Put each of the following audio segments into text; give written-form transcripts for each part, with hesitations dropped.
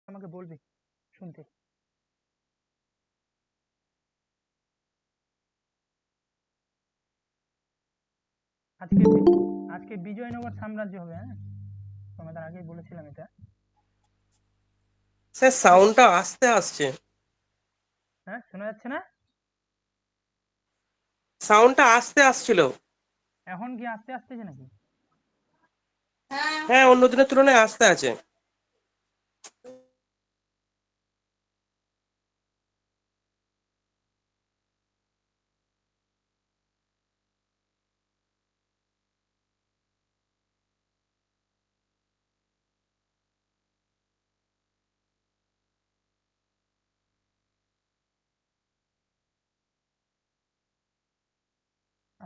আমাকে বলবি শুনতে। আজকে আজকে বিজয়নগর সাম্রাজ্য হবে, হ্যাঁ তোমাদের আগেই বলেছিলাম এটা। স্যার সাউন্ডটা আস্তে আসছে। হ্যাঁ, শোনা যাচ্ছে না? সাউন্ডটা আস্তে আসছিল। এখন কি আস্তে আসতেছে নাকি? হ্যাঁ, অন্য দিনের তুলনায় আস্তে আছে।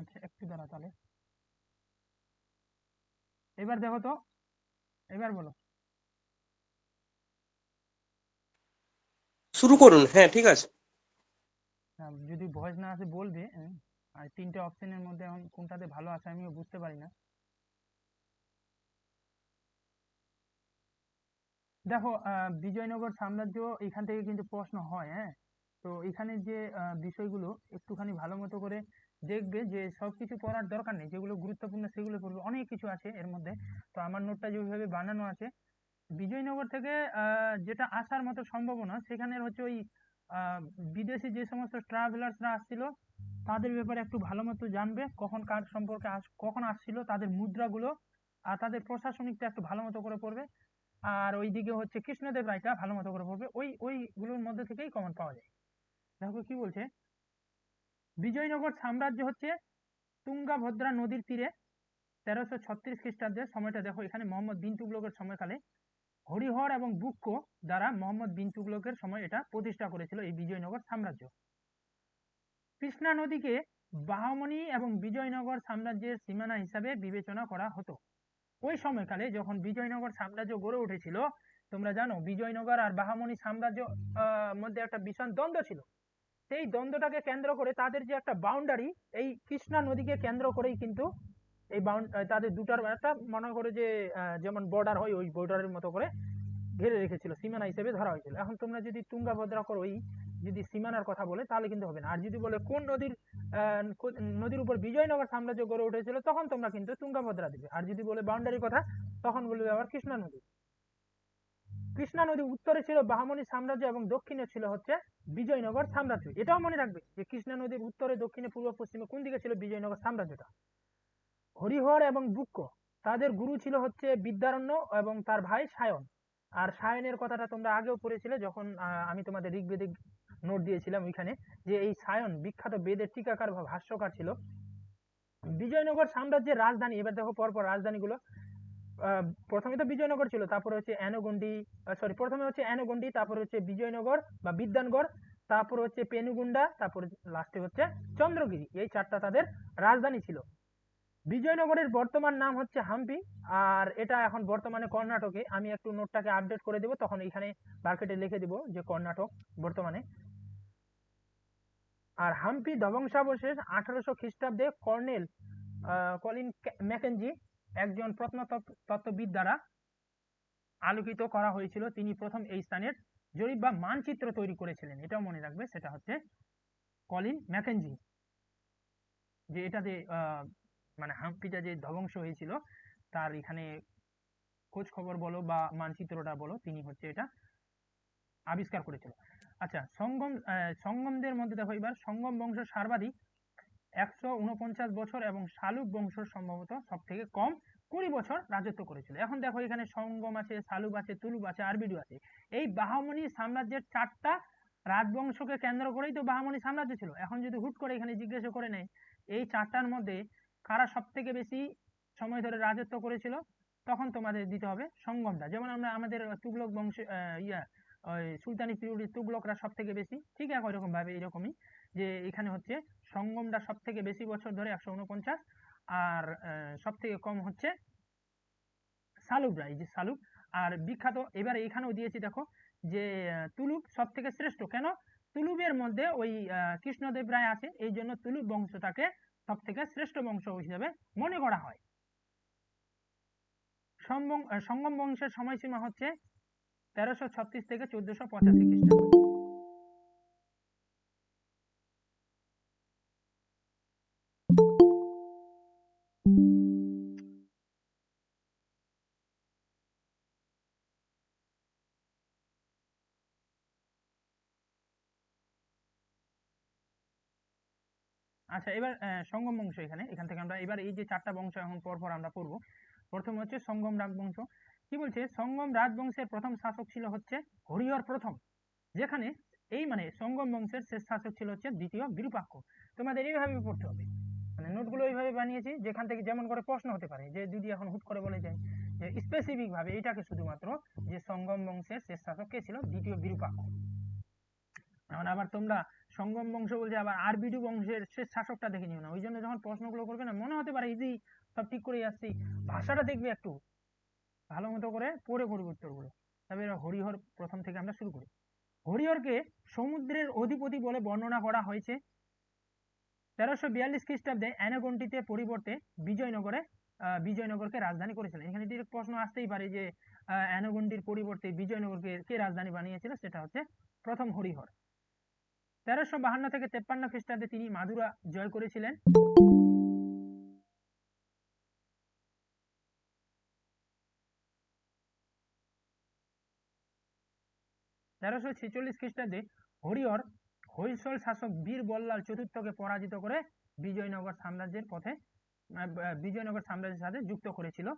আচ্ছা, একটু দাঁড়া তাহলে। এবার দেখো তো, এবার বলো। শুরু করুন, হ্যাঁ ঠিক আছে। যদি ভয়েস না আসে বলবে, আর তিনটে অপশনের মধ্যে এখন কোনটাতে ভালো আসে আমিও বুঝতে পারি না। দেখো, বিজয়নগর সাম্রাজ্য এখান থেকে কিন্তু প্রশ্ন হয়, হ্যাঁ। তো এখানে যে বিষয়গুলো একটুখানি ভালো মতো করে দেখবে, যে সবকিছু পড়ার দরকার নেই, যেগুলো গুরুত্বপূর্ণ সেগুলো পড়বে, অনেক কিছু আছে এর মধ্যে। তো আমার নোটটা যেভাবে বানানো আছে, বিজয়নগর থেকে যেটা আসার মতো সম্ভাবনা সেখানে হচ্ছে ওই আহ, বিদেশি যে সমস্ত ট্রাভেলার্সরা আসছিল তাদের ব্যাপারে একটু ভালো মতো জানবে, কখন কার সম্পর্কে কখন আসছিল, তাদের মুদ্রাগুলো আর তাদের প্রশাসনিকটা একটু ভালো মতো করে পড়বে। আর ওইদিকে হচ্ছে কৃষ্ণদেব রায়টা ভালো মতো করে পড়বে, ওইগুলোর মধ্যে থেকেই কমন পাওয়া যায়। দেখো কি বলছে, বিজয়নগর সাম্রাজ্য হচ্ছে তুঙ্গাভদ্রা নদীর তীরে 1336 খ্রিস্টাব্দের সময়টা। দেখো এখানে মোহাম্মদ বিন তুগলকের সময়কালে হরিহর এবং বুক্কো দ্বারা মোহাম্মদ বিন তুগলকের সময় এটা প্রতিষ্ঠা করেছিল এই বিজয়নগর সাম্রাজ্য। কৃষ্ণা নদীকে বাহমনি এবং বিজয়নগর সাম্রাজ্যের সীমানা হিসাবে বিবেচনা করা হতো। ওই সময়কালে যখন বিজয়নগর সাম্রাজ্য গড়ে উঠেছিল, তোমরা জানো বিজয়নগর আর বাহামনি সাম্রাজ্য মধ্যে একটা বিশাল দ্বন্দ্ব ছিল। সেই দ্বন্দ্বটাকে কেন্দ্র করে তাদের যে একটা বাউন্ডারি, এই কৃষ্ণা নদীকে কেন্দ্র করেই কিন্তু এই তাদের দুটার একটা মনে করে যে যেমন বর্ডার হয়, ওই বর্ডারের মতো করে ঘিরে রেখেছিল, সীমানা হিসেবে ধরা হয়েছিল। এখন তোমরা যদি তুঙ্গাভদ্রা করো ওই যদি সীমানার কথা বলে তাহলে কিন্তু হবে না। আর যদি বলে কোন নদীর উপর বিজয়নগর সাম্রাজ্য গড়ে উঠেছিল, তখন তোমরা কিন্তু তুঙ্গাভদ্রা দিবে। আর যদি বলে বাউন্ডারির কথা, তখন বলবে আবার কৃষ্ণা নদী। কৃষ্ণা নদী উত্তরে ছিল বাহমনি সাম্রাজ্য এবং দক্ষিণে ছিল হচ্ছে বিজয়নগর সাম্রাজ্য। এটাও মনে রাখবে যে কৃষ্ণা নদীর উত্তরে, দক্ষিণে, পূর্ব, পশ্চিমে কোন দিকে ছিল বিজয়নগর সাম্রাজ্যটা। হরিহর এবং বুক্ক তাদের গুরু ছিল হচ্ছে বিদ্যারণ্য এবং তার ভাই সায়ন। আর সায়নের কথাটা তোমরা আগেও পড়েছিলে, যখন আমি তোমাদের ঋগ্বেদিক নোট দিয়েছিলাম ওইখানে, যে এই সায়ন বিখ্যাত বেদের টিকাকার বা ভাষ্যকার ছিল। বিজয়নগর সাম্রাজ্যের রাজধানী, এবার দেখো পরপর রাজধানীগুলো। প্রথমে তো বিজয়নগর ছিল, তারপরে হচ্ছে অ্যানোগন্ডি, সরি প্রথমে হচ্ছে অ্যানোগন্ডি, তারপরে হচ্ছে বিজয়নগর বা বিদ্যানগড়, তারপর হচ্ছে পেনুগুন্ডা, তারপরে লাস্টে হচ্ছে চন্দ্রগিরি। এই চারটা তাদের রাজধানী ছিল। বিজয়নগরের বর্তমান নাম হচ্ছে হাম্পি, আর এটা এখন বর্তমানে কর্ণাটকে। আমি একটু নোটটাকে আপডেট করে দেবো, তখন এখানে মার্কেটে লিখে দিব যে কর্ণাটক বর্তমানে। আর হাম্পি ধ্বংসাবশেষ 1800 খ্রিস্টাব্দে কলিন ম্যাকেনজি, একজন প্রত্নতত্ত্ববিদ দ্বারা আলোকিত করা হয়েছিল। তিনি প্রথম এই স্থানের জরিপ বা মানচিত্র তৈরি করেছিলেন, এটাও মনে রাখবে, সেটা হচ্ছে কলিন ম্যাকেনজি। যে এটাতে মানে হাম্পিটা যে ধ্বংস হয়েছিল তার এখানে খোঁজ খবর বলো বা মানচিত্রটা বলো, তিনি হচ্ছে এটা আবিষ্কার করেছিল। আচ্ছা, সঙ্গমদের মধ্যে দেখো এবার সঙ্গম বংশ সর্বাধিক 149 বছর এবং শালুক বংশ সম্ভবত সব থেকে কম 20 বছর রাজত্ব করেছিল। এখন দেখো এখানে সঙ্গম আছে, শালুক আছে, তুলুক আছে, আরবিডু আছে। এই বাহামনি সাম্রাজ্যের চারটা রাজবংশকে কেন্দ্র করেই তো বাহামনি সাম্রাজ্য ছিল। এখন যদি হুট করে এখানে জিজ্ঞাসা করে নেয় এই চারটার মধ্যে কারা সব থেকে বেশি সময় ধরে রাজত্ব করেছিল, তখন তোমাদের দিতে হবে সঙ্গমটা। যেমন আমরা আমাদের তুগলক বংশ ওই সুলতানি পিরিয়ডের তুগলকরা সব থেকে বেশি, ঠিক একই রকম ভাবে এরকমই, যে এখানে হচ্ছে সঙ্গমটা সব থেকে বেশি বছর ধরে 149, আর সব থেকে কম হচ্ছে সালুকরা, এই যে সালুক। আর বিখ্যাত এবার এখানেও দিয়েছি দেখো, যে তুলুক সব থেকে শ্রেষ্ঠ কেন, তুলুবের মধ্যে ওই কৃষ্ণদেব রায় আছে, এই জন্য তুলুক বংশটাকে সব থেকে শ্রেষ্ঠ বংশ হিসেবে মনে করা হয়। সঙ্গম বংশের সময়সীমা হচ্ছে 1336 থেকে 1485 খ্রিস্টাব্দ। আচ্ছা, এবার সঙ্গম বংশ, এখান থেকে আমরা এবার এই যে 4টা বংশ এখন পরপর আমরা পড়ব। প্রথম হচ্ছে সঙ্গম রাজবংশ। কি বলছে? সঙ্গম রাজবংশের প্রথম শাসক ছিল হচ্ছে হরিহর প্রথম, যেখানে এই মানে সঙ্গম বংশের শেষ শাসক ছিল হচ্ছে দ্বিতীয় বিরূপাক্ষ। তোমাদের এইভাবে পড়তে হবে, মানে নোটগুলো এইভাবে বানিয়েছি যেখান থেকে যেমন করে প্রশ্ন হতে পারে, যে যদি এখন হুট করে বলে যায় যে স্পেসিফিক ভাবে এটাকে শুধুমাত্র যে সঙ্গম বংশের শেষ শাসক কে ছিল, দ্বিতীয় বিরূপাক্ষ। এখন আবার তোমরা সঙ্গম বংশ বলছে, আবার আরবিডু বংশের শেষ শাসকটা দেখে নিও না, ওই জন্য যখন প্রশ্নগুলো করবে না মনে হতে পারে ইজি, সব ঠিক করে আসছি, ভাষাটা দেখবে একটু ভালো মতো করে পড়ে করবে উত্তরগুলো। তবে হরিহর প্রথম থেকে আমরা শুরু করি। হরিহরকে সমুদ্রের অধিপতি বলে বর্ণনা করা হয়েছে 1342 খ্রিস্টাব্দে অ্যানাগন্টিতে পরিবর্তে বিজয়নগরকে রাজধানী করেছিলেন। এখানে ডিরেক্ট প্রশ্ন আসতেই পারে যে অ্যানাগন্টির পরিবর্তে বিজয়নগরকে কে রাজধানী বানিয়েছিল, সেটা হচ্ছে প্রথম হরিহর। 1352 থেকে 53 খ্রিস্টাব্দে তিনি মাদুরা জয় করেছিলেন। 1346 খ্রিস্টাব্দে হরিহর হৈসল শাসক বীর বল্লাল চতুর্থকে পরাজিত করে বিজয়নগর সাম্রাজ্যের সাথে যুক্ত করেছিল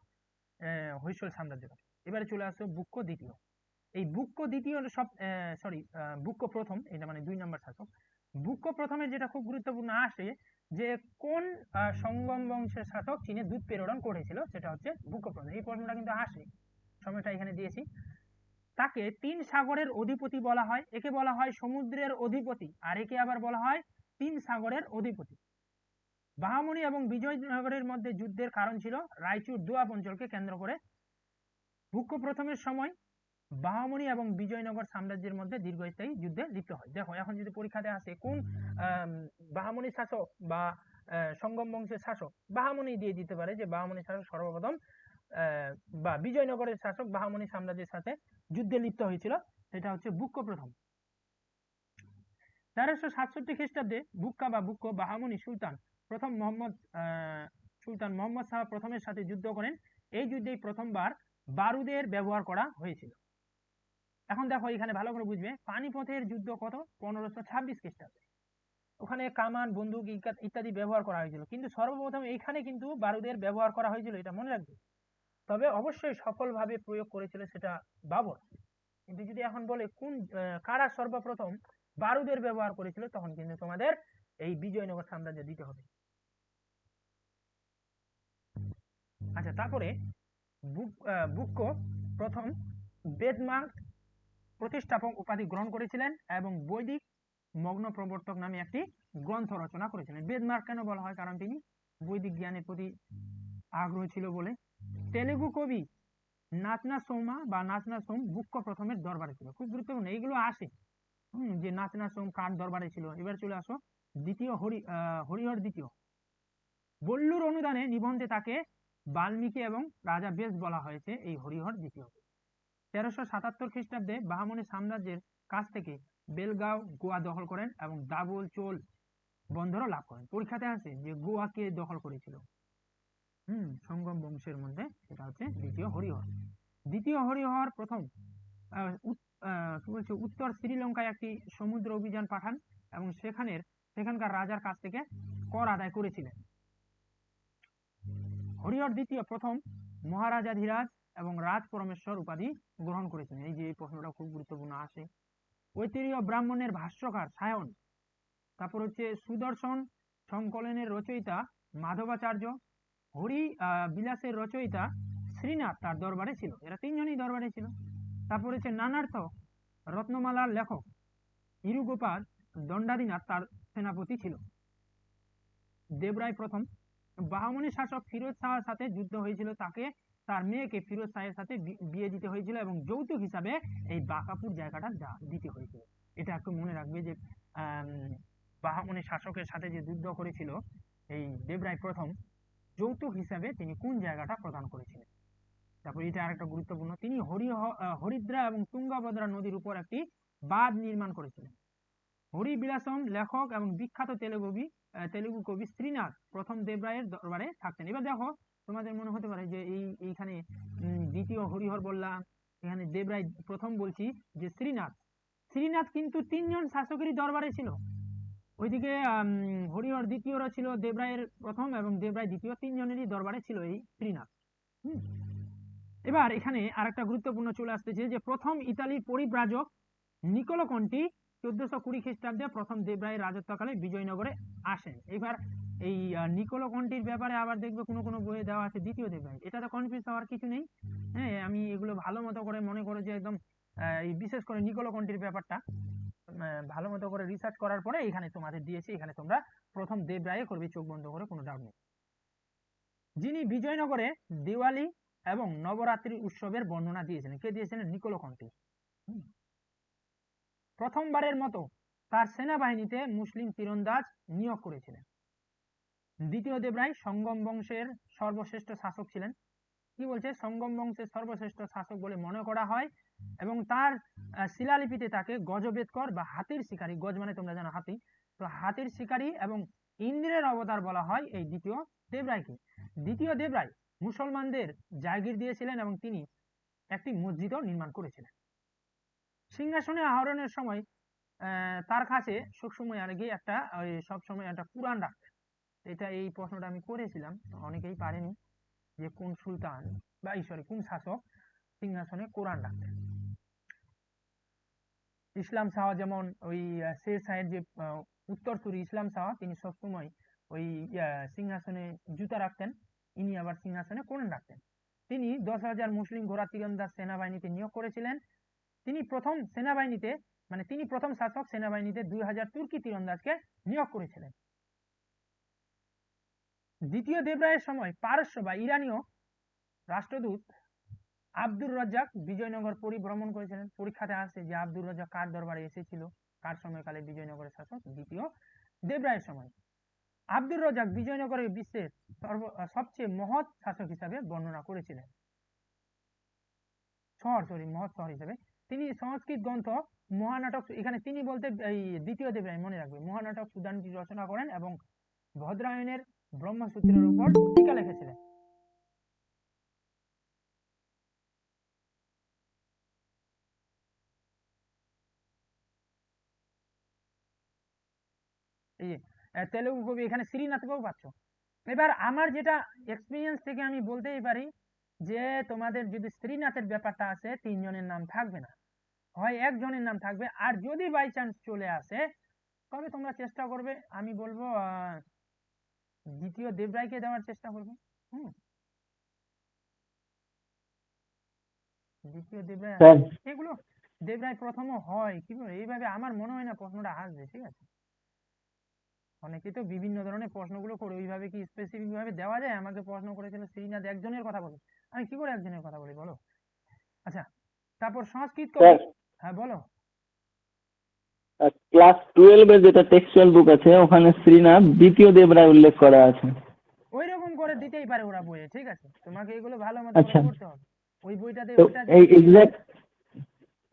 হৈসল সাম্রাজ্যের। এবারে চলে আসো বুক্ক দ্বিতীয়। এই বুক্ক দ্বিতীয় বুক্ক প্রথম, এটা মানে 2 নম্বর শাসক। বুক্ক প্রথমের যেটা খুব গুরুত্বপূর্ণ আসে, যে কোন সঙ্গম বংশের শাসক চীনে দুধ প্রেরণ করেছিল, সেটা হচ্ছে বুক্ক প্রথম। এই প্রশ্নটা কিন্তু আসে, সময়টা এখানে দিয়েছি। তাকে 3 সাগরের অধিপতি বলা হয়, একে বলা হয় সমুদ্রের অধিপতি, আর একে আবার বলা হয় 3 সাগরের অধিপতি। বাহামণি এবং বিজয়নগরের মধ্যে যুদ্ধের কারণ ছিল রায়চুর দোয়াব অঞ্চলকে কেন্দ্র করে। বুক্ক প্রথমের সময় বাহামণি এবং বিজয়নগর সাম্রাজ্যের মধ্যে দীর্ঘস্থায়ী যুদ্ধে লিপ্ত হয়। দেখো এখন যদি পরীক্ষাতে আসে কোন বাহামণি শাসক বা সঙ্গম বংশের শাসক, বাহামণি দিয়ে দিতে পারে যে বাহামণি শাসক সর্বপ্রথম বা বিজয়নগরের শাসক বাহামণি সাম্রাজ্যের সাথে যুদ্ধে লিপ্ত হয়েছিল, সেটা হচ্ছে বুক্ক প্রথম। 1367 খ্রিস্টাব্দে বুক্কা বা বুক্ক বাহামণি সুলতান মোহাম্মদ শাহ প্রথমের সাথে যুদ্ধ করেন। এই যুদ্ধেই প্রথমবার বারুদের ব্যবহার করা হয়েছিল। এখন দেখো এখানে ভালো করে বুঝবে, পানিপথের যুদ্ধ কত? 1526 খ্রিস্টাব্দে। ওখানে কামান, বন্দুক ইত্যাদি ব্যবহার করা হয়েছিল, কিন্তু সর্বপ্রথম এইখানে কিন্তু বারুদের ব্যবহার করা হয়েছিল, এটা মনে রাখবে। তবে অবশ্যই সফলভাবে প্রয়োগ করেছিল সেটা বাবর। কিন্তু যদি এখন বলে কোন কারা সর্বপ্রথম বারুদের ব্যবহার করেছিল, তখন কিন্তু তোমাদের এই বিজয়নগর সাম্রাজ্য দিতে হবে। আচ্ছা, তারপরে বুক্ক প্রথম বেদমার্ক প্রতিষ্ঠাপক উপাধি গ্রহণ করেছিলেন এবং বৈদিক মগ্ন প্রবর্তক নামে একটি গ্রন্থ রচনা করেছিলেন। বেদমার্ক কেন বলা হয়? কারণ তিনি বৈদিক জ্ঞানের প্রতি আগ্রহ ছিল বলে। তেলেগু কবি নাচনা সোম বুক্ক প্রথমের দরবারে ছিল। খুব গুরুত্বপূর্ণ, এইগুলো আসে যে নাচনা সোম কার দরবারে ছিল। এবার চলে আসো দ্বিতীয় হরিহর দ্বিতীয়। বল্লুর অনুদানে নিবন্ধে তাকে বাল্মীকি এবং রাজা বেশ বলা হয়েছে এই হরিহর দ্বিতীয়। 1377 খ্রিস্টাব্দে বাহামণি সাম্রাজ্যের কাছ থেকে বেলগাঁও গোয়া দখল করেন এবং দাবল চোল বন্দরও লাভ করেন। পরীক্ষাতে আসে যে গোয়া কে দখল করেছিল, সঙ্গম বংশের মধ্যে, সেটা হচ্ছে দ্বিতীয় হরিহর। দ্বিতীয় হরিহর প্রথম কি বলছে উত্তর শ্রীলঙ্কায় একটি সমুদ্র অভিযান পাঠান এবং সেখানকার রাজার কাছ থেকে কর আদায় করেছিলেন। হরিহর দ্বিতীয় প্রথম মহারাজাধিরাজ এবং রাজ পরমেশ্বর উপাধি গ্রহণ করেছিলেন। এই যে এই প্রশ্নটা খুব গুরুত্বপূর্ণ আসে। ঐতিহ্য ব্রাহ্মণের ভাষ্যকার সায়ন, তারপর হচ্ছে সুদর্শন সংকলনের রচয়িতা মাধবাচার্য, হরি বিলাসের রচয়িতা শ্রীনাথ তার দরবারে ছিল। এরা তিনজনই দরবারে ছিল। তারপর হচ্ছে নানার্থ রত্নমালার লেখক ইরুগোপাল দণ্ডাদিনাথ তার সেনাপতি ছিল। দেবরায় প্রথম বাহামণি শাসক ফিরোজ শাহের সাথে যুদ্ধ হয়েছিল, তাকে তার মেয়েকে ফিরোজ শাহের সাথে বিয়ে দিতে হয়েছিল এবং যৌতুক হিসাবে এই বাঁকাপুর জায়গাটা দিতে হয়েছিল। এটা একটু মনে রাখবে যে বাহামণি শাসকের সাথে যে যুদ্ধ করেছিল এই দেবরায় প্রথম, যৌতুক হিসাবে তিনি কোন জায়গাটা প্রদান করেছিলেন। তারপর এটা আরেকটা গুরুত্বপূর্ণ, তিনি হরিদ্রা এবং তুঙ্গভদ্রা নদীর উপর একটি বাঁধ নির্মাণ করেছিলেন। হরিবিলাসম লেখক এবং বিখ্যাত তেলুগু কবি শ্রীনাথ প্রথম দেবরায়ের দরবারে থাকতেন। এবার দেখো, তোমাদের মনে হতে পারে যে এইখানে দ্বিতীয় হরিহর বললাম, এখানে দেবরায় প্রথম বলছি, যে শ্রীনাথ কিন্তু 3জন শাসকেরই দরবারে ছিল। ওইদিকে হরিহর দ্বিতীয়রা ছিল দেবরায়ের প্রথম এবং দেবরায় দ্বিতীয়, 3জনেরই দরবারে ছিল এই শ্রীনাথ। এবার এখানে আরেকটা গুরুত্বপূর্ণ চলে আসতেছে, যে প্রথম ইতালির পরিব্রাজক নিকোলো কন্টি 1420 খ্রিস্টাব্দে প্রথম দেবরায়ের রাজত্বকালে বিজয়নগরে আসেন। এবার এই নিকোলো কন্টির ব্যাপারে আবার দেখবে কোনো কোনো বইয়ে দেওয়া আছে দ্বিতীয় দেবরায়, এটা তো কনফিউজ হওয়ার কিছু নেই। হ্যাঁ, আমি এগুলো ভালো মতো করে মনে করে যে একদম বিশেষ করে নিকোলো কন্টির ব্যাপারটা ভালো মতো করে রিসার্চ করার পরে এখানে তোমাদের দিয়েছি, এখানে তোমরা প্রথম দেবরায়ে করবে, চোখ বন্ধ করে, কোনো ডাউট নেই। যিনি বিজয়নগরে দিওয়ালি এবং নবরাত্রি উৎসবের বর্ণনা দিয়েছিলেন, কে দিয়েছিলেন? নিকোলো কন্টি। প্রথমবারের মতো তার সেনাবাহিনীতে মুসলিম তীরন্দাজ নিয়োগ করেছিলেন। দ্বিতীয় দেবরায় সঙ্গম বংশের সর্বশ্রেষ্ঠ শাসক ছিলেন। কি বলছে? সঙ্গম বংশের সর্বশ্রেষ্ঠ শাসক বলে মনে করা হয় এবং তার শিলালিপিতে তাকে গজবেদকর বা হাতির শিকারী, গজ মানে তোমরা জানো হাতি, তো হাতির শিকারী এবং ইন্দ্রের অবতার বলা হয় এই দ্বিতীয় দেবরায়কে। দ্বিতীয় দেবরায় মুসলমানদের জায়গির দিয়েছিলেন এবং তিনি একটি মসজিদও নির্মাণ করেছিলেন। সিংহাসনে আরোহণের সময় তার কাছে সবসময় আর কি একটা সবসময় একটা কুরআন রাখতেন। এটা এই প্রশ্নটা আমি করেছিলাম, অনেকেই পারেনি, যে কোন সুলতান বা কোন শাসক সিংহাসনে কোরআন রাখতেন। ইসলাম শাহ যেমন ওই শের শাহের যে উত্তরসূরি ইসলাম শাহ, তিনি সবসময় ওই সিংহাসনে জুতা রাখতেন, ইনি আবার সিংহাসনে কোরআন রাখতেন। তিনি 10,000 মুসলিম ঘোড়া তীরন্দাজ সেনাবাহিনীতে নিয়োগ করেছিলেন। তিনি প্রথম শাসক সেনাবাহিনীতে 2,000 তুর্কি তীরন্দাজকে নিয়োগ করেছিলেন। দ্বিতীয় দেবরায়ের সময় পারস্য বা ইরানীয় রাষ্ট্রদূত আব্দুর রাজ্জাক বিজয়নগর পরিভ্রমণ করেছিলেন। পরীক্ষাতে আসে যে আব্দুর রাজ্জাক কার দরবারে এসেছিল, কার সময়কালে বিজয়নগরের শাসক? দ্বিতীয় দেবরায়ের সময়। আব্দুর রাজ্জাক বিজয়নগরের বিশ্বের সবচেয়ে মহৎ শাসক হিসাবে বর্ণনা করেছিলেন, মহৎ শহর হিসেবে। তিনি সংস্কৃত গ্রন্থ মহানাটক, এখানে তিনি বলতে এই দ্বিতীয় দেবরায়, মনে রাখবে, মহানাটক সুদানটি রচনা করেন এবং ভদ্রায়নের ব্রহ্মসূত্রের উপর টিকা লিখেছিলেন। এই তেলুগু কবি এখানে শ্রীনাথকেও পাচ্ছ। এবার আমার যেটা এক্সপিরিয়েন্স থেকে আমি বলতেই পারি যে তোমাদের যদি শ্রীনাথের ব্যাপারটা আসে, 3জনের নাম থাকবে না, হয় একজনের নাম থাকবে, আর যদি বাই চান্স চলে আসে তবে তোমরা চেষ্টা করবে, আমি বলবো দ্বিতীয় দেবরায়কে দেওয়ার চেষ্টা করবে। দ্বিতীয় দেবরায় এগুলো দেবরায় প্রথমও হয় কি এইভাবে, আমার মনে হয় না প্রশ্নটা আসবে। ঠিক আছে, অনেকে তো বিভিন্ন ধরনের প্রশ্নগুলো করে, ওইভাবে কি স্পেসিফিক ভাবে দেওয়া যায়? আমাকে প্রশ্ন করেছিল শ্রীনাথ একজনের কথা বলে, আমি কি করে একজনের কথা বলি বলো? আচ্ছা, তারপর সংস্কৃত কবি, হ্যাঁ বলো। ক্লাস 12 এর যেটা টেক্সচুয়াল বুক আছে ওখানে শ্রীনাথ দ্বিতীয় দেবরায় উল্লেখ করা আছে। ওই রকম করে দিতেই পারে ওরা বইয়ে, ঠিক আছে, তোমাকে এগুলো ভালো মতো করে পড়তে হবে। ওই বইটাতে ওটা এই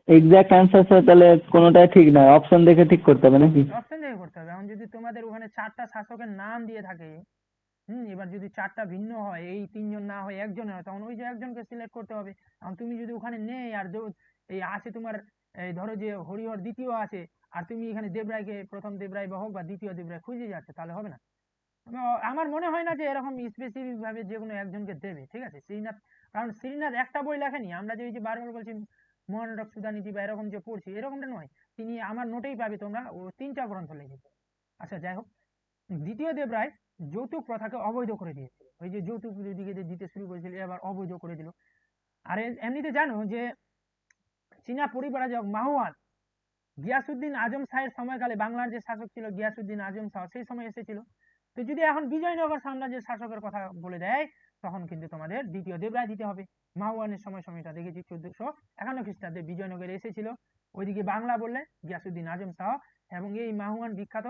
এক্সাক্ট অ্যান্সারটা তাহলে কোনোটাই ঠিক না, অপশন দেখে ঠিক করতে হবে নাকি? অপশন দেখে করতে হবে। এখন যদি তোমাদের ওখানে 4টা শাসকের নাম দিয়ে থাকে, এবার যদি 4টা ভিন্ন হয়, এই 3জন না হয় একজন হয়, তখন ওই যে একজনকে সিলেক্ট করতে হবে। এখন তুমি যদি ওখানে নেই আর এই আছে তোমার, এই ধরো যে হরিহর দ্বিতীয় আছে, আর তুমি এখানে দেবরায়কে প্রথম দেবরায় বা হোক বা দ্বিতীয় দেবরায় খুঁজে যাচ্ছে, তাহলে হবে না। আমার মনে হয় না যে এরকম স্পেসিফিক ভাবে যে কোনো একজনকে দেবে। ঠিক আছে, শ্রীনাথ, কারণ শ্রীনাথ একটা বই লেখেনি, আমরা যে বারবার বলছি মহানাটক সুধানীতি বা এরকম যে পড়ছি, এরকমটা নয়, তিনি আমার নোটেই পাবে তোমরা, ও 3টা গ্রন্থ লিখেছে। আচ্ছা, যাই হোক, দ্বিতীয় দেবরায় যৌতুক প্রথাকে অবৈধ করে দিয়েছিল। ওই যে যৌতুক দিকে দিতে শুরু করেছিল, এবার অবৈধ করে দিল। আর এমনিতে জানো যে চীনা পরিব্রাজক মাহুয়ান গিয়াসুদ্দিন আজম শাহের সময়কালে বাংলার যে শাসক ছিল গিয়াসুদ্দিন আজম শাহ, সেই সময় এসেছিল। তো যদি এখন বিজয়নগর সাম্রাজ্যের শাসকের কথা বলে দেয়, তখন কিন্তু তোমাদের দ্বিতীয় দেবরায় দিতে হবে। মাহুয়ানের সময়টা দেখেছি 1451 খ্রিস্টাব্দে বিজয়নগরে এসেছিল। ওইদিকে বাংলা বললে গিয়াসুদ্দিন আজম শাহ, এবং এই মাহুয়ান বিখ্যাত,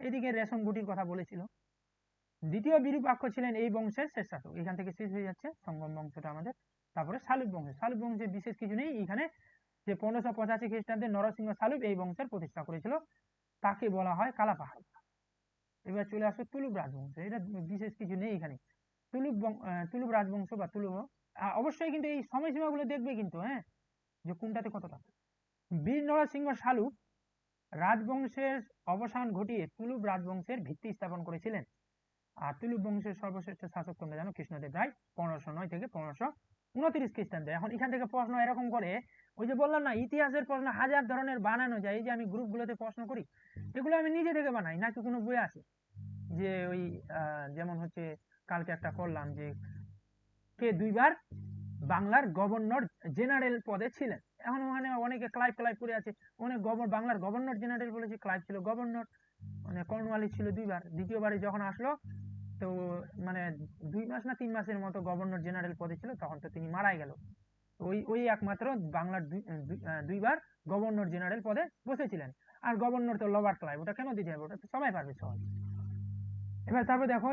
এদিকে রেশম গুটির কথা বলেছিল। দ্বিতীয় বিরূপাক্ষ ছিলেন এই বংশের শেষ শাসক। এখান থেকে শেষ হয়ে যাচ্ছে সঙ্গম বংশটা আমাদের। তারপরে শালুক বংশ, শালুক বংশের বিশেষ কিছু নেই এখানে, যে 1585 খ্রিস্টাব্দে নরসিংহ শালুক এই বংশের প্রতিষ্ঠা করেছিল, তাকে বলা হয় কালাপাহাড়। এবার চলে আসো তুলুক রাজবংশ, এটা বিশেষ কিছু নেই এখানে। তুলুক রাজবংশ বা তুলুক, অবশ্যই কিন্তু এই সময়সীমা গুলো দেখবে কিন্তু, হ্যাঁ, যে কোনটাতে কতটা। বীর নরসিংহ শালুক রাজবংশের অবসান ঘটিয়ে তুলুক রাজবংশের ভিত্তি স্থাপন করেছিলেন। আর তুলুক বংশের সর্বশ্রেষ্ঠ শাসক তোমরা জানো কৃষ্ণদেব রায়, 1509 থেকে 1529 খ্রিস্টাব্দে। এখন এখান থেকে প্রশ্ন এরকম করে, ওই যে বললাম না ইতিহাসের প্রশ্ন হাজার ধরনের বানানো যায়, এই যে আমি গ্রুপগুলোতে প্রশ্ন করি, এগুলো আমি নিজে থেকে বানাই, নাকি কোনো বই আছে যে ওই যেমন হচ্ছে কালকে একটা করলাম যে কে দুইবার বাংলার গভর্নর জেনারেল পদে ছিলেন। এখন ওখানে অনেকে ক্লাইভ করে আছে, অনেক বাংলার গভর্নর জেনারেল বলেছে, ক্লাইভ ছিল গভর্নর, মানে কর্নওয়ালিস ছিল দুইবার, দ্বিতীয়বারে যখন আসলো তো মানে 2 মাস না 3 মাসের মতো গভর্নর জেনারেল পদে ছিল, তখন তো তিনি মারাই গেল। ওই একমাত্র বাংলার দুইবার গভর্নর জেনারেল পদে বসেছিলেন। আর গভর্নর তো লবার্ট ক্লাইভ, ওটা কেন দিতে হবে, ওটা তো সবাই পারবে সবাই। এবার তারপর দেখো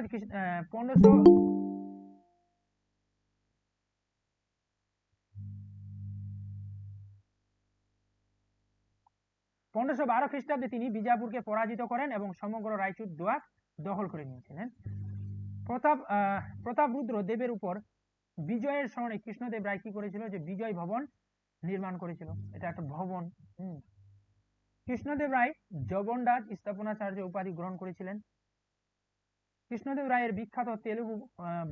1512 খ্রিস্টাব্দে তিনি বিজাপুরকে পরাজিত করেন এবং সমগ্র রায়চুর দোয়ার দখল করে নিয়েছিলেন। প্রতাপরুদ্র দেবের উপর বিজয়ের স্মরণে কৃষ্ণদেব রায় কি করেছিল, যে বিজয় ভবন নির্মাণ করেছিল, এটা একটা ভবন। কৃষ্ণদেব রায় জবনরাজ স্থাপনাচার্য উপাধি গ্রহণ করেছিলেন। কৃষ্ণদেব রায়ের বিখ্যাত তেলুগু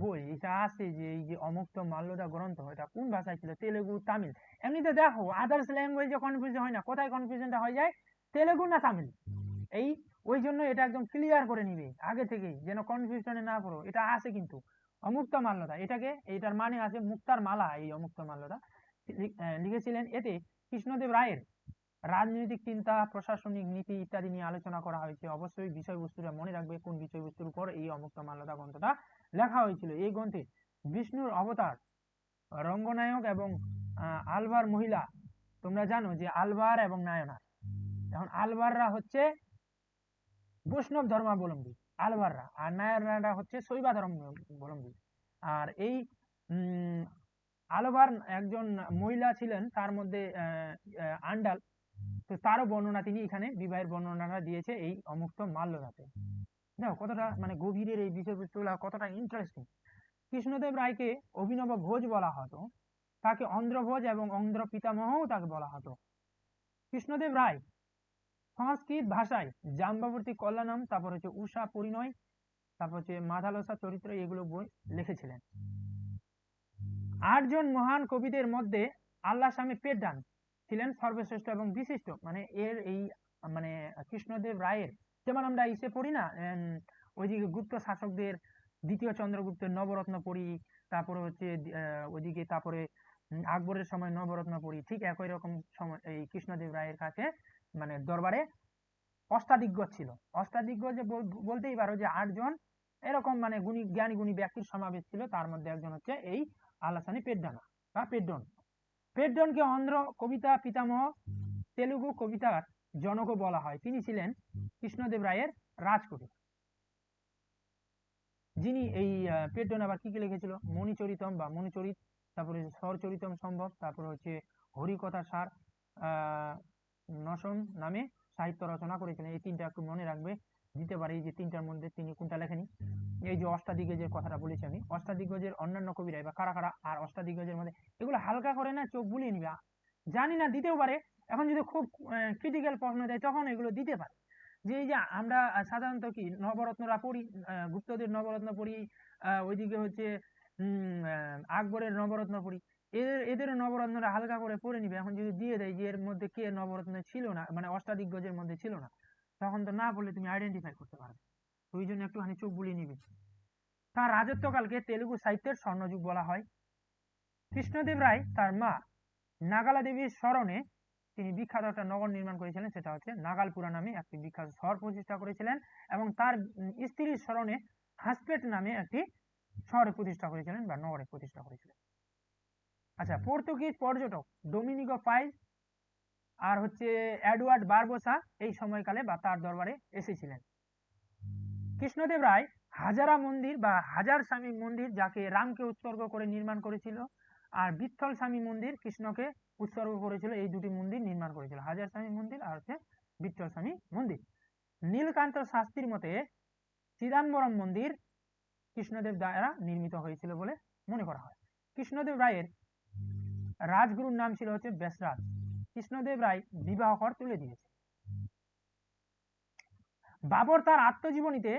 বই এটা আছে, যে এই যে অমুক্ত মাল্যদা গ্রন্থ, এটা কোন ভাষায় ছিল, তেলুগু তামিল। এমনিতে দেখো আদার্স ল্যাঙ্গুয়েজে কনফিউশন হয় না, কোথায় কনফিউশনটা হয়ে যায়, তেলুগু না তামিল, এই ওই জন্য এটা একদম ক্লিয়ার করে নিবে আগে থেকেই, যেন কনফিউশনে না পড়ো। এটা আছে কিন্তু অমুক্ত মাল্যদা, এটাকে এটার মানে আছে মুক্তার মালা। এই অমুক্ত মাল্যদা লিখেছিলেন। এতে কৃষ্ণদেব রায়ের রাজনৈতিক চিন্তা, প্রশাসনিক নীতি ইত্যাদি নিয়ে আলোচনা করা হয়েছে। অবশ্যই বিষয়বস্তুটা মনে রাখবে, কোন বিষয়বস্তুর উপর এই অমুক্ত মাল্যদা গ্রন্থটা লেখা হয়েছিল। এই গ্রন্থে বিষ্ণুর অবতার, রঙ্গনায়ক এবং আলবার মহিলা, তোমরা জানো যে আলবার এবং নায়না, এখন আলবাররা হচ্ছে বৈষ্ণব ধর্মাবলম্বী আলবাররা, আর নায়নারা হচ্ছে শৈব ধর্মাবলম্বী। আর এই আলবার একজন মহিলা ছিলেন, তার মধ্যে আন্ডাল, তো তারও বর্ণনা তিনি এখানে বিবাহের বর্ণনাটা দিয়েছে এই অমুক্ত মাল্যদাতে। দেখো কতটা মানে গভীরের এই বিষয়বস্তুগুলো কতটা ইন্টারেস্টিং। কৃষ্ণদেব রায়কে অভিনব ভোজ বলা হতো, তাকে অন্ধ্রভোজ এবং অন্ধ্র পিতামহও তাকে বলা হতো। কৃষ্ণদেব রায় সংস্কৃত ভাষায় জাম্বাবতী কল্যাণম, তারপর হচ্ছে উষা পরিণয়, তারপর হচ্ছে মাধালসা চরিত্র, এগুলো বই লিখেছিলেন। 8 জন মহান কবিদের মধ্যে আল্লাস্বামী পেড্ডান ছিলেন সর্বশ্রেষ্ঠ এবং বিশিষ্ট। মানে এই মানে কৃষ্ণদেব রায়ের, যেমন আমরা ইসে পড়ি না ওইদিকে গুপ্ত শাসকদের, দ্বিতীয় চন্দ্রগুপ্তের নবরত্ন পড়ি, তারপরে হচ্ছে ওইদিকে তারপরে আকবরের সময় নবরত্ন পড়ি, ঠিক একই রকম সময় এই কৃষ্ণদেব রায়ের কাছে মানে দরবারে অষ্টাদিগ্গজ ছিল। অষ্টাদিগ্গজ বলতেই পারো যে 8 জন এরকম মানে জ্ঞানী গুণী ব্যক্তির সমাবেশ ছিল, তার মধ্যে একজন হচ্ছে এই আল্লাস্বামী পেড্ডানা বা পেড্ডন। পেড্ডনকে অন্ধ্র কবিতা পিতামহ, তেলুগু কবিতার জনকও বলা হয়। তিনি ছিলেন কৃষ্ণদেব রায়ের রাজকবি, যিনি এই পেড্ডন আবার কি কি লিখেছিল, মণিচরিতম বা মণিচরিত, তারপরে স্বরচরিতম সম্ভব, তারপরে হচ্ছে হরিকথা সার, নশন নামে সাহিত্য রচনা করেছিলেন। এই 3টা একটু মনে রাখবে, দিতে পারে এই যে 3টার মধ্যে তিনি কোনটা লেখেনি। এই যে অষ্টাদিগ্গজের কথাটা বলেছি আমি, অষ্টাদিগ্গজের অন্যান্য কবিরা বা কারা কারা, আর অষ্টাদিগ্গজের মধ্যে এগুলো হালকা করে না চোখ বুলিয়ে নিবে, জানি না দিতেও পারে। এখন যদি খুব ক্রিটিক্যাল প্রশ্ন দেয় তখন এগুলো দিতে পারে। যে এই যে আমরা সাধারণত কি নবরত্নরা পড়ি, গুপ্তদের নবরত্ন পড়ি, ওইদিকে হচ্ছে আকবরের নবরত্ন পড়ি, এদের নবরত্নরা হালকা করে পড়ে নিবে। এখন যদি দিয়ে দেয় যে এর মধ্যে কে নবরত্ন ছিল না, মানে অষ্টাদিগ্গজের মধ্যে ছিল না, তখন তো না পড়লে তুমি আইডেন্টিফাই করতে পারবে। ওই জন্য একটুখানি চোখ বুলিয়ে নিবে। তার রাজত্বকালকে তেলুগু সাহিত্যের স্বর্ণযুগ বলা হয়। কৃষ্ণদেব রায় তার মা নাগালা দেবীর স্মরণে তিনি বিখ্যাত একটা নগর নির্মাণ করেছিলেন, সেটা হচ্ছে নাগালপুরা নামে একটি বিখ্যাত শহর প্রতিষ্ঠা করেছিলেন, এবং তার স্ত্রীর স্মরণে হাসপেট নামে একটি শহরে প্রতিষ্ঠা করেছিলেন বা নগরে প্রতিষ্ঠা করেছিলেন। আচ্ছা, পর্তুগিজ পর্যটক ডোমিনিগো পাইজ আর হচ্ছে এডওয়ার্ড বারবোসা এই সময়কালে বা তার দরবারে এসেছিলেন। কৃষ্ণদেব রায় হাজারা মন্দির বা হাজার স্বামী মন্দির, যাকে রামকে উৎসর্গ করে নির্মাণ করেছিল, আর বিঠল স্বামী মন্দির কৃষ্ণকে উৎসর্গ করেছিল, এই দুটি মন্দির নির্মাণ করেছিল, হাজার স্বামী মন্দির আর হচ্ছে বিঠল স্বামী মন্দির। নীলকান্ত শাস্ত্রীর মতে চিদাম্বরম মন্দির কৃষ্ণদেব দ্বারা নির্মিত হয়েছিল বলে মনে করা হয়। কৃষ্ণদেব রায়ের রাজগুরুর নাম ছিল হচ্ছে ব্যাসরাজ। কৃষ্ণদেব রায় বিবাহ কর তুলে দিয়েছে। বাবর তার আত্মজীবনীতে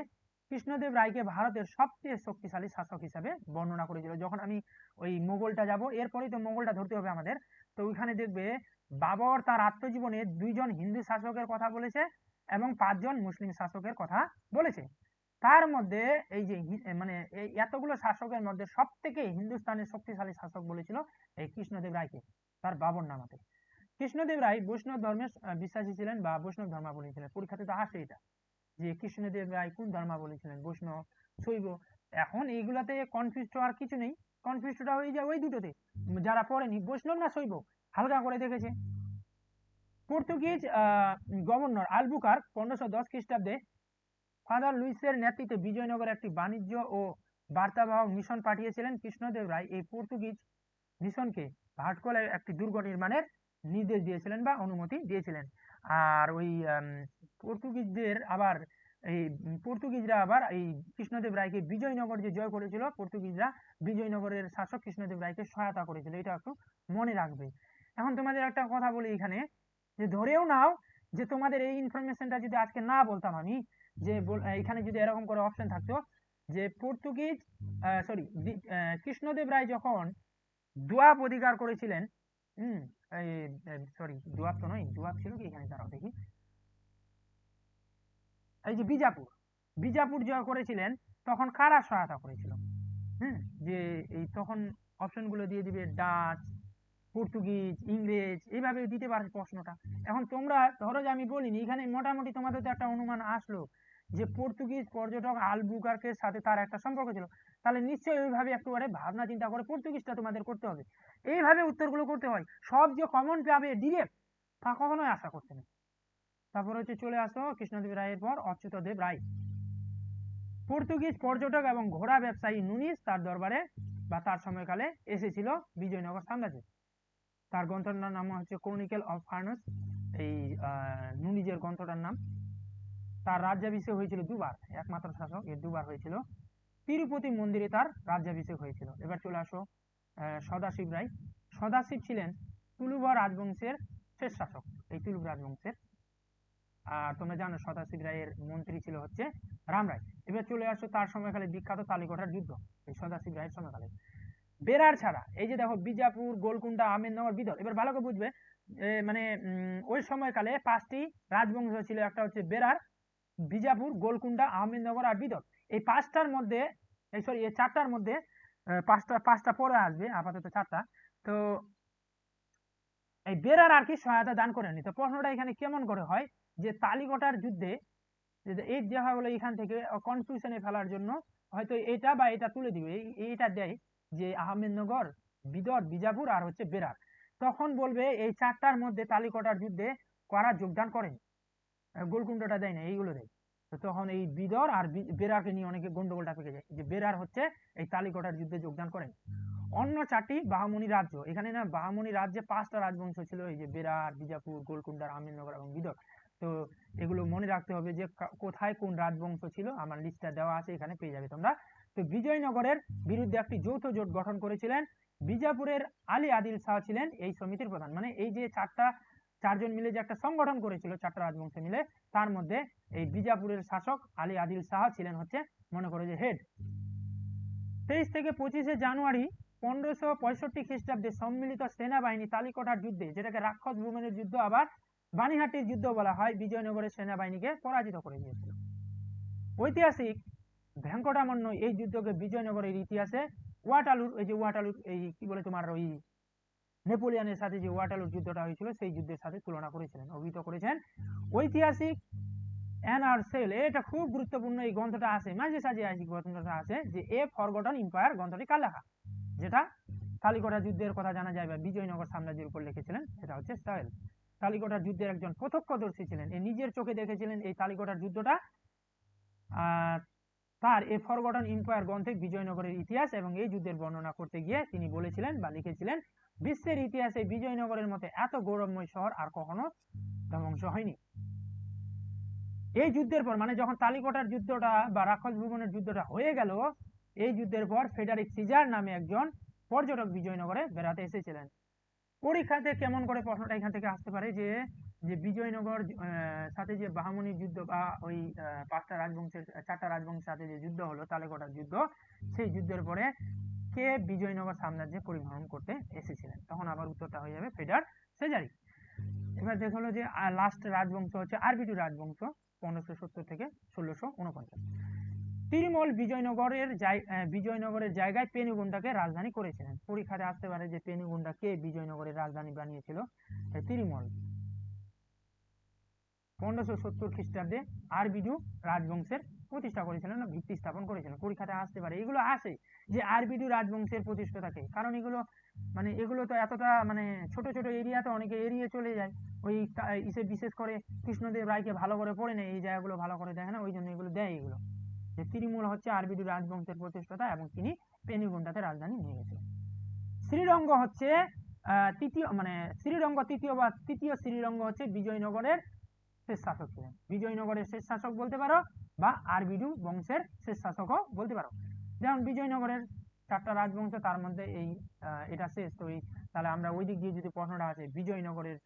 কৃষ্ণদেব রায়কে ভারতের সবচেয়ে শক্তিশালী শাসক হিসাবে বর্ণনা করেছিল। যখন আমি ওই মোগলটা যাব, এরপরেই তো মোগলটা ধরতে হবে আমাদের, তো ওইখানে দেখবে বাবর তার আত্মজীবনে 2 জন হিন্দু শাসকের কথা বলেছে এবং 5 জন মুসলিম শাসকের কথা বলেছে। তার মধ্যে এই যে মানে এই এতগুলো শাসকের মধ্যে সব থেকে হিন্দুস্তানের শক্তিশালী শাসক বলেছিল এই কৃষ্ণদেব রায়কে, তার বাবর নামাতে। কৃষ্ণদেব রায় বৈষ্ণব ধর্মের বিশ্বাসী ছিলেন বা বৈষ্ণব ধর্মাবলম্বী ছিলেন। পরীক্ষাতে তো আসে এটা যে কৃষ্ণদেব রায় কোন ধর্মাবলম্বী ছিলেন, বৈষ্ণব, শৈব। এখন এইগুলাতে কনফিউজ হওয়ার কিছু নেই, কনফিউজটা হয়ে যায় ওই দুটোতে, যারা পড়েনি বৈষ্ণব না শৈব হালকা করে দেখেছে। পর্তুগিজ গভর্নর আলবুকার্ক 1510 খ্রিস্টাব্দে ফাদার লুইসের নেতৃত্বে বিজয়নগরে একটি বাণিজ্য ও বার্তাবাহক মিশন পাঠিয়েছিলেন। কৃষ্ণদেব রায় এই পর্তুগিজ মিশনকে ভাটকলের একটি দুর্গ নির্মাণের নির্দেশ দিয়েছিলেন বা অনুমতি দিয়েছিলেন। আর ওই পর্তুগিজরা আবার এই কৃষ্ণদেব রায়কে বিজয়নগর যে জয় করেছিল, পর্তুগিজরা বিজয়নগরের শাসক কৃষ্ণদেব রায়কে সহায়তা করেছিল, এটা একটু মনে রাখবে। এখন তোমাদের একটা কথা বলি এখানে, যে ধরেও নাও যে তোমাদের এই ইনফরমেশনটা যদি আজকে না বলতাম আমি, যে এখানে যদি এরকম করে অপশন থাকতো যে কৃষ্ণদেব রায় যখন দুয়াব অধিকার করেছিলেন, দুয়াব তো নয়, দুয়াব ছিল কি এখানে, দাঁড়াও দেখি, এই যে বিজাপুর জয় করেছিলেন, তখন কারা সহায়তা করেছিল? যে এই তখন অপশনগুলো দিয়ে দিবে ডাচ, পর্তুগিজ, ইংরেজ, এইভাবে দিতে পারে প্রশ্নটা। এখন তোমরা ধরো যে আমি বলিনি, এখানে মোটামুটি তোমাদের তো একটা অনুমান আসলো যে পর্তুগিজ পর্যটক আলবুকার্কের সাথে তার একটা সম্পর্ক ছিল, তাহলে নিশ্চয়ই ওইভাবে একটু ভাবনা চিন্তা করে পর্তুগিজটা তোমাদের করতে হবে। এইভাবে উত্তরগুলো করতে হয়, সব যে কমন পাবে ডিরেক্ট তা কখনোই আশা করতে নেই। তারপর হচ্ছে চলে আসো কৃষ্ণদেব রায়ের পর অচ্যুতদেব রায়। পর্তুগিজ পর্যটক এবং ঘোড়া ব্যবসায়ী নুনিস তার দরবারে বা তার সময়কালে এসেছিল বিজয়নগর সাম্রাজ্যে। তার গ্রন্থটার নাম হচ্ছে ক্রনিকল অফ ফার্নাস, এই নুনিজের গ্রন্থটার নাম। তার রাজ্যাভিষেক হয়েছিল 2 বার, একমাত্র শাসক, এর 2 বার হয়েছিল। তিরুপতি মন্দিরে তার রাজ্যাভিষেক হয়েছিল। এবার চলে আসো সদাশিব রায়। সদাশিব ছিলেন তুলুভ রাজবংশের শেষ শাসক, এই তুলুভ রাজবংশের। আর তোমরা জানো সদাশিব রায়ের মন্ত্রী ছিল হচ্ছে রাম রায়। এবার চলে আসো তার সময়কালে বিখ্যাত তালিকোটার যুদ্ধ, এই সদাশিব রায়ের সময়কালে। বেরার ছাড়া এই যে দেখো বিজাপুর, গোলকুন্ডা, আহমেদনগর, বিদর। এবার ভালো করে বুঝবে, মানে ওই সময়কালে 5টি রাজবংশ ছিল, একটা হচ্ছে বেরার, বিজাপুর, গোলকুন্ডা, আহমেদনগর আর বিদর। এই 5টার মধ্যে এই 4টার মধ্যে 5টা পরে আসবে, আপাতত 4টা। তো এই বেরার আর কি সহায়তা দান করেনি। তো প্রশ্নটা এখানে কেমন করে হয় যে তালিকোটার যুদ্ধে এই জায়গাগুলো এখান থেকে কনফিউশনে ফেলার জন্য হয়তো এটা বা এটা তুলে দিবে, এইটা দেয় যে আহমেদনগর, বিদর, বিজাপুর আর হচ্ছে বেরার। তখন বলবে এই 4টার মধ্যে তালিকোটার যুদ্ধে কারা যোগদান করেন, গোলকুন্ডটা দেয় না, এইগুলো দেয়। তো তখন এই বিদর আর বেরারকে নিয়ে অনেকে গন্ডগোলটা পেকে যায়, যে বেরার হচ্ছে এই তালিকোটার যুদ্ধে যোগদান করেন। অন্য 4টি বাহামনি রাজ্য, এখানে না বাহামনি রাজ্যে 5টা রাজবংশ ছিল, এই যে বেরার, বিজাপুর, গোলকুন্ডা, আহমেদনগর এবং বিদর। তো এগুলো মনে রাখতে হবে যে কোথায় কোন রাজবংশ ছিল, আমার লিস্টটা দেওয়া আছে, এখানে পেয়ে যাবে তোমরা। তো বিজয়নগরের বিরুদ্ধে একটি যৌথ জোট গঠন করেছিলেন। বিজাপুরের আলী আদিল শাহ ছিলেন এই সমিতির প্রধান। মানে এই যে 4জন মিলে যে একটা সংগঠন করেছিল 4টা রাজবংশ মিলে, তার মধ্যে এই বিজাপুরের শাসক আলী আদিল শাহ ছিলেন হচ্ছে মনে করো যে হেড। 23 থেকে 25 জানুয়ারি 1565 খ্রিস্টাব্দে সম্মিলিত সেনাবাহিনী তালিকোটার যুদ্ধে, যেটাকে রাক্ষস ভূমের যুদ্ধ আবার বানিহাটির যুদ্ধ বলা হয়, বিজয়নগরের সেনাবাহিনীকে পরাজিত করে দিয়েছিল। ঐতিহাসিক ভেঙ্কটামন্য এই যুদ্ধকে বিজয়নগরের ইতিহাসে ওয়াটারলুর, এই যে ওয়াটারলুর, এই কি বলে তোমার ওই নেপোলিয়নের সাথে যে ওয়াটারলুর যুদ্ধটা হয়েছিল সেই যুদ্ধের সাথে তুলনা করেছিলেন, অভিহিত করেছেন। ঐতিহাসিক এনার্সেল, এটা খুব গুরুত্বপূর্ণ, এই গ্রন্থটা আছে মাঝে সাঝে গ্রন্থটা আছে, যে এ ফরগটন এম্পায়ার গ্রন্থটি কার লেখা, যেটা তালিকোটা যুদ্ধের কথা জানা যায় বা বিজয়নগর সাম্রাজ্যের উপর লিখেছিলেন, সেটা হচ্ছে সাহেল। তালিকোটার যুদ্ধের একজন প্রত্যক্ষদর্শী ছিলেন, নিজের চোখে দেখেছিলেন এই তালিকোটার যুদ্ধটা। আর তার এ ফরগটন এম্পায়ার গ্রন্থে বিজয়নগরের ইতিহাস এবং এই যুদ্ধের বর্ণনা করতে গিয়ে তিনি বলেছিলেন বা লিখেছিলেন, বিশ্বের ইতিহাসে বিজয়নগরের মতো এত গৌরবময় শহর আর কখনো ধ্বংস হয়নি। এই যুদ্ধের পর মানে যখন তালিকটার যুদ্ধটা বা রাক্ষস ভুবনের যুদ্ধটা হয়ে গেল, এই যুদ্ধের পর ফেডারিক সিজার নামে একজন পর্যটক বিজয়নগরে বেড়াতে এসেছিলেন। পরীক্ষাতে কেমন করে প্রশ্নটা এখান থেকে আসতে পারে যে যে বিজয়নগর সাথে যে বাহামনির যুদ্ধ বা ওই চারটা রাজবংশের সাথে যে যুদ্ধ হলো, তালেকোটার যুদ্ধ, সেই যুদ্ধের পরে কে বিজয়নগর সাম্রাজ্যে পরিভ্রমণ করতে এসেছিলেন, তখন আবার উত্তরটা হয়ে যাবে ফেডার সেজারি। এবার দেখা হলো যে লাস্ট রাজবংশ হচ্ছে আরবিটু রাজবংশ, 1570 থেকে 1649। তিরুমল বিজয়নগরের জায়গায় পেনুগোন্ডাকে রাজধানী করেছিলেন। পরীক্ষাতে আসতে পারে যে পেনুগোন্ডা কে বিজয়নগরের রাজধানী বানিয়েছিল? তিরুমল 1570 খ্রিস্টাব্দে আরবিডু রাজবংশের প্রতিষ্ঠা করেছিলেন, ভিত্তি স্থাপন করেছিলেন। পরীক্ষাতে আসতে পারে, এগুলো আসে যে আরবিডু রাজবংশের প্রতিষ্ঠাতাকে, কারণ এগুলো তো এতটা মানে ছোট ছোট এরিয়া, তো অনেকে এড়িয়ে চলে যায়, ওই বিশেষ করে কৃষ্ণদেব রায়কে ভালো করে পড়ে নেয়, এই জায়গাগুলো ভালো করে দেখে না, ওই জন্য এগুলো দেয়। এগুলো যে তিরুমল হচ্ছে আরবিডু রাজবংশের প্রতিষ্ঠাতা এবং তিনি পেনুগোন্ডাতে রাজধানী নিয়ে গেছিলেন। শ্রীরঙ্গ হচ্ছে তৃতীয় শ্রীরঙ্গ হচ্ছে বিজয়নগরের শেষ শাসক ছিলেন। বিজয়নগরের শেষ শাসক বলতে পারো বা আরবিডু বংশের শেষ শাসকও বলতে পারো। যেমন বিজয়নগরের চারটা রাজবংশ, তার মধ্যে এটা শেষ, তো তাহলে আমরা ওই দিক দিয়ে যদি প্রশ্নটা আছে বিজয়নগরের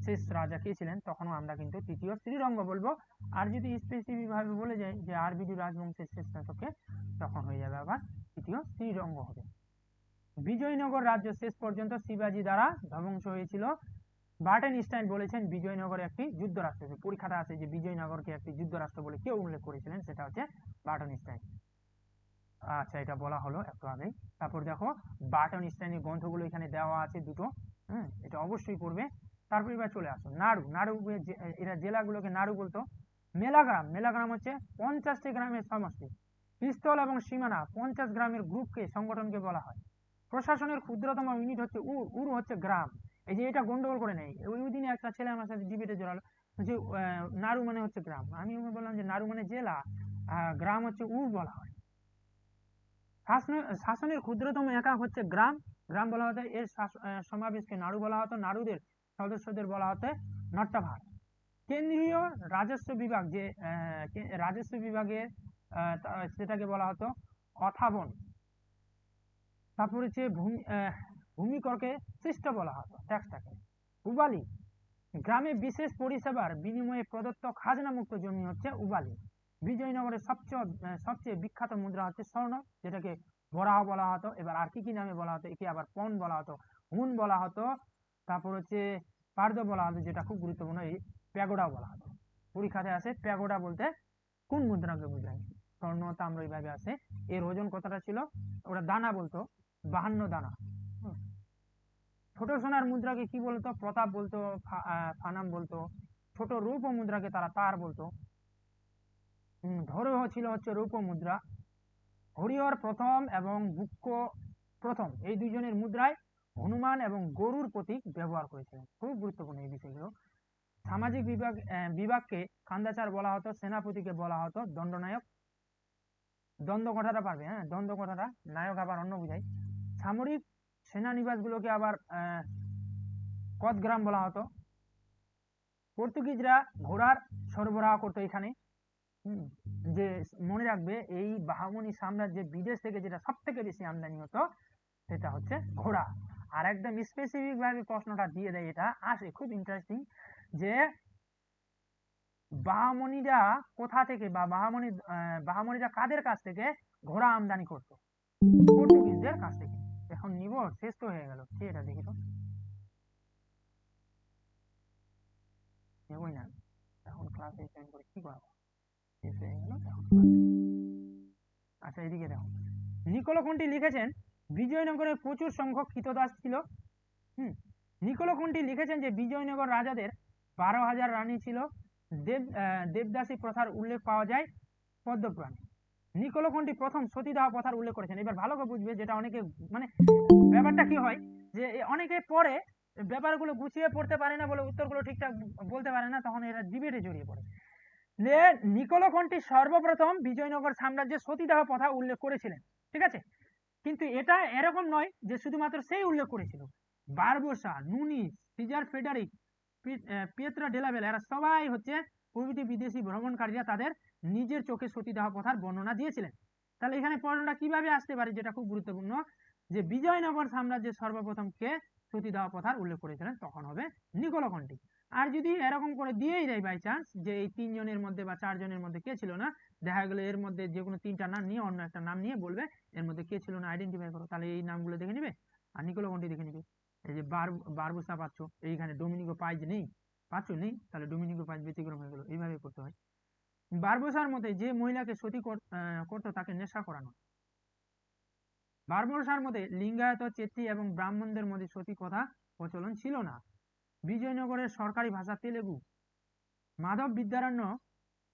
শেষ রাজা কে ছিলেন, তখনও আমরা কিন্তু তৃতীয় শ্রীরঙ্গ বলবো। আর যদি স্পেসিফিক ভাবে বলে যাই যে আরবিডু রাজবংশের শেষ শাসককে, তখন হয়ে যাবে আবার তৃতীয় শ্রীরঙ্গ হবে। বিজয়নগর রাজ্য শেষ পর্যন্ত শিবাজি দ্বারা ধ্বংস হয়েছিল। বার্টেনস্টাইন বলেছেন বিজয়নগর একটি যুদ্ধ রাষ্ট্র। পরীক্ষাটা আছে যে বিজয়নগরকে একটি যুদ্ধ রাষ্ট্র বলে কে উল্লেখ করেছিলেন, সেটা হচ্ছে বার্টেনস্টাইন। আচ্ছা, এটা বলা হলো একটু আগেই। তারপর দেখো বার্টেনস্টাইনের গ্রন্থগুলো এখানে দেওয়া আছে দুটো, এটা অবশ্যই পড়বে। তারপর এবার চলে আসো নাড়ু এরা জেলাগুলোকে নাড়ু বলতো। মেলাগ্রাম হচ্ছে 50টি গ্রামের সমষ্টি। পিস্তল এবং সীমানা 50 গ্রামের গ্রুপকে সংগঠনকে বলা হয়। প্রশাসনের ক্ষুদ্রতম ইউনিট হচ্ছে উর হচ্ছে গ্রাম। এই যে এটা গন্ডগোল করে নেই, ওই দিনে একটা ছেলে আমার সাথে ডিবেটে জড়ালো যে নাড়ু মানে হচ্ছে গ্রাম, আমি বললাম যে নাড়ু মানে জেলা, গ্রাম হচ্ছে উর বলা হয়। শাসনের ক্ষুদ্রতম একক হচ্ছে গ্রাম বলা হতো। এর সমাবেশকে নাড়ু বলা হতো। নাড়ুদের সদস্যদের বলা হতো নট্টাভার। কেন্দ্রীয় রাজস্ব বিভাগ যে রাজস্ব বিভাগের সেটাকে বলা হতো অথাবন। তারপর হচ্ছে ভূমিকরকে সৃষ্ট বলা হতো ট্যাক্সটাকে। উবালি গ্রামে বিশেষ পরিষেবার বিনিময়ে প্রদত্ত খাজনা মুক্ত জমি হচ্ছে উবালি। বিজয়নগরের সবচেয়ে বিখ্যাত মুদ্রা হচ্ছে স্বর্ণ, যেটাকে বরাহ বলা হতো। এবার আর কি নামে বলা হতো? একে আবার পণ বলা হতো, হুন বলা হতো, তারপর হচ্ছে পার্দ বলা হতো, যেটা খুব গুরুত্বপূর্ণ, এই প্যাগোডা বলা হতো। পরীক্ষাতে আসে প্যাগোডা বলতে কোন মুদ্রাকে বোঝায়? স্বর্ণ তাম্র এইভাবে আসে। এর ওজন কতটা ছিল? ওরা দানা বলতো 52 দানা। ছোট সোনার মুদ্রাকে কি বলতো? প্রতাপ বলতো, ফানাম বলতো। ছোট রৌপ মুদ্রাকে তারা তার বলতো। ধরেও ছিল হচ্ছে রৌপ মুদ্রা। হরিহর প্রথম এবং বুক্ক প্রথম, এই দুইজনের মুদ্রায় হনুমান এবং গরুর প্রতীক ব্যবহার করেছিলেন। খুব গুরুত্বপূর্ণ এই বিষয়গুলো। সামাজিক বিভাগকে কান্দাচার বলা হতো। সেনাপতিকে বলা হতো দণ্ডনায়ক। দ্বন্দ্ব কথাটা পারবে, দ্বন্দ্ব কথাটা, নায়ক আবার অন্য বুঝায়। সামরিক সেনানিবাস গুলোকে আবার কদগ্রাম বলা হতো। পর্তুগিজরা ঘোড়ার সরবরাহ করতো এখানে। যে মনে রাখবে, এই বাহামনি সাম্রাজ্যে বিদেশ থেকে যেটা সব থেকে বেশি আমদানি হতো সেটা হচ্ছে ঘোড়া। আর একদম স্পেসিফিক ভাবে প্রশ্নটা দিয়ে দেয়, এটা আসে খুব ইন্টারেস্টিং, যে বাহামনিরা কোথা থেকে বা বাহামনিরা কাদের কাছ থেকে ঘোড়া আমদানি করতো? পর্তুগিজদের কাছ থেকে। এখন নিব, শেষ তো হয়ে গেল, কি এটা দেখি তো, নেবই না এখন, ক্লাসে জয়েন করে কি করবো, শেষ হয়ে গেল এখন। আচ্ছা, এদিকে দেখো, নিকোলো কোন্টি লিখেছেন বিজয়নগরের প্রচুর সংখ্যক কৃতদাস ছিল। নিকোলো কোন্টি লিখেছেন যে বিজয়নগর রাজাদের 12,000 রানী ছিল। দেবদাসী প্রথার উল্লেখ পাওয়া যায় পদ্মপুরাণে। নিকোলো কোন্টি প্রথম সতীদাহ প্রথার উল্লেখ করেছেন। এবার ভালো করে বুঝবে, যেটা অনেকে মানে ব্যাপারটা কি হয় যে অনেকে পরে ব্যাপারগুলো গুছিয়ে পড়তে পারে না বলে উত্তরগুলো ঠিকঠাক বলতে পারে না, তখন এরা ডিবেটে জড়িয়ে পড়ে। যে নিকোলো কন্টি সর্বপ্রথম বিজয়নগর সাম্রাজ্যের সতীদাহ প্রথা উল্লেখ করেছিলেন, ঠিক আছে। কিন্তু এটা এরকম নয় যে শুধুমাত্র সেই উল্লেখ করেছিল, বারবোসা, নুনিস, সিজার ফেডারিক, পিয়েত্রা ডেলাবেল, এরা সবাই হচ্ছে প্রভৃতি বিদেশি ভ্রমণকারীরা তাদের নিজের চোখে সতীদাহ প্রথার বর্ণনা দিয়েছিলেন। তাহলে এখানে প্রশ্নটা কিভাবে আসতে পারে, যেটা খুব গুরুত্বপূর্ণ, যে বিজয়নগর সাম্রাজ্যের সর্বপ্রথম কে সতীদাহ প্রথার উল্লেখ করেছিলেন, তখন হবে নিকোলো কন্টি। আর যদি এরকম করে দিয়েই দেয় বাই চান্স যে এই 3 জনের মধ্যে বা 4 জনের মধ্যে কে ছিল না, দেখা গেলো এর মধ্যে যে কোনো 3টা নাম নিয়ে অন্য একটা নাম নিয়ে বলবে এর মধ্যে কে ছিল না আইডেন্টিফাই করো, তাহলে এই নামগুলো দেখে নিবে আর নিকোলো কন্টি দেখে নিবে। এই যে বারবোসা পাচ্ছ, এইখানে ডোমিনিগো পাইজ নেই, পাচ্ছ নেই, তাহলে ডোমিনিগো পাইজ ব্যতিক্রম হয়ে গেল। এইভাবে করতে হয়। বারবোসার মতে যে মহিলাকে সতী করতো তাকে নেশা করানো। বারবোসার মতে লিঙ্গায়ত, চেত্রী এবং ব্রাহ্মণদের মধ্যে সতী কথা প্রচলন ছিল না। বিজয়নগরের সরকারি ভাষা তেলেগু। মাধব বিদ্যারণ্য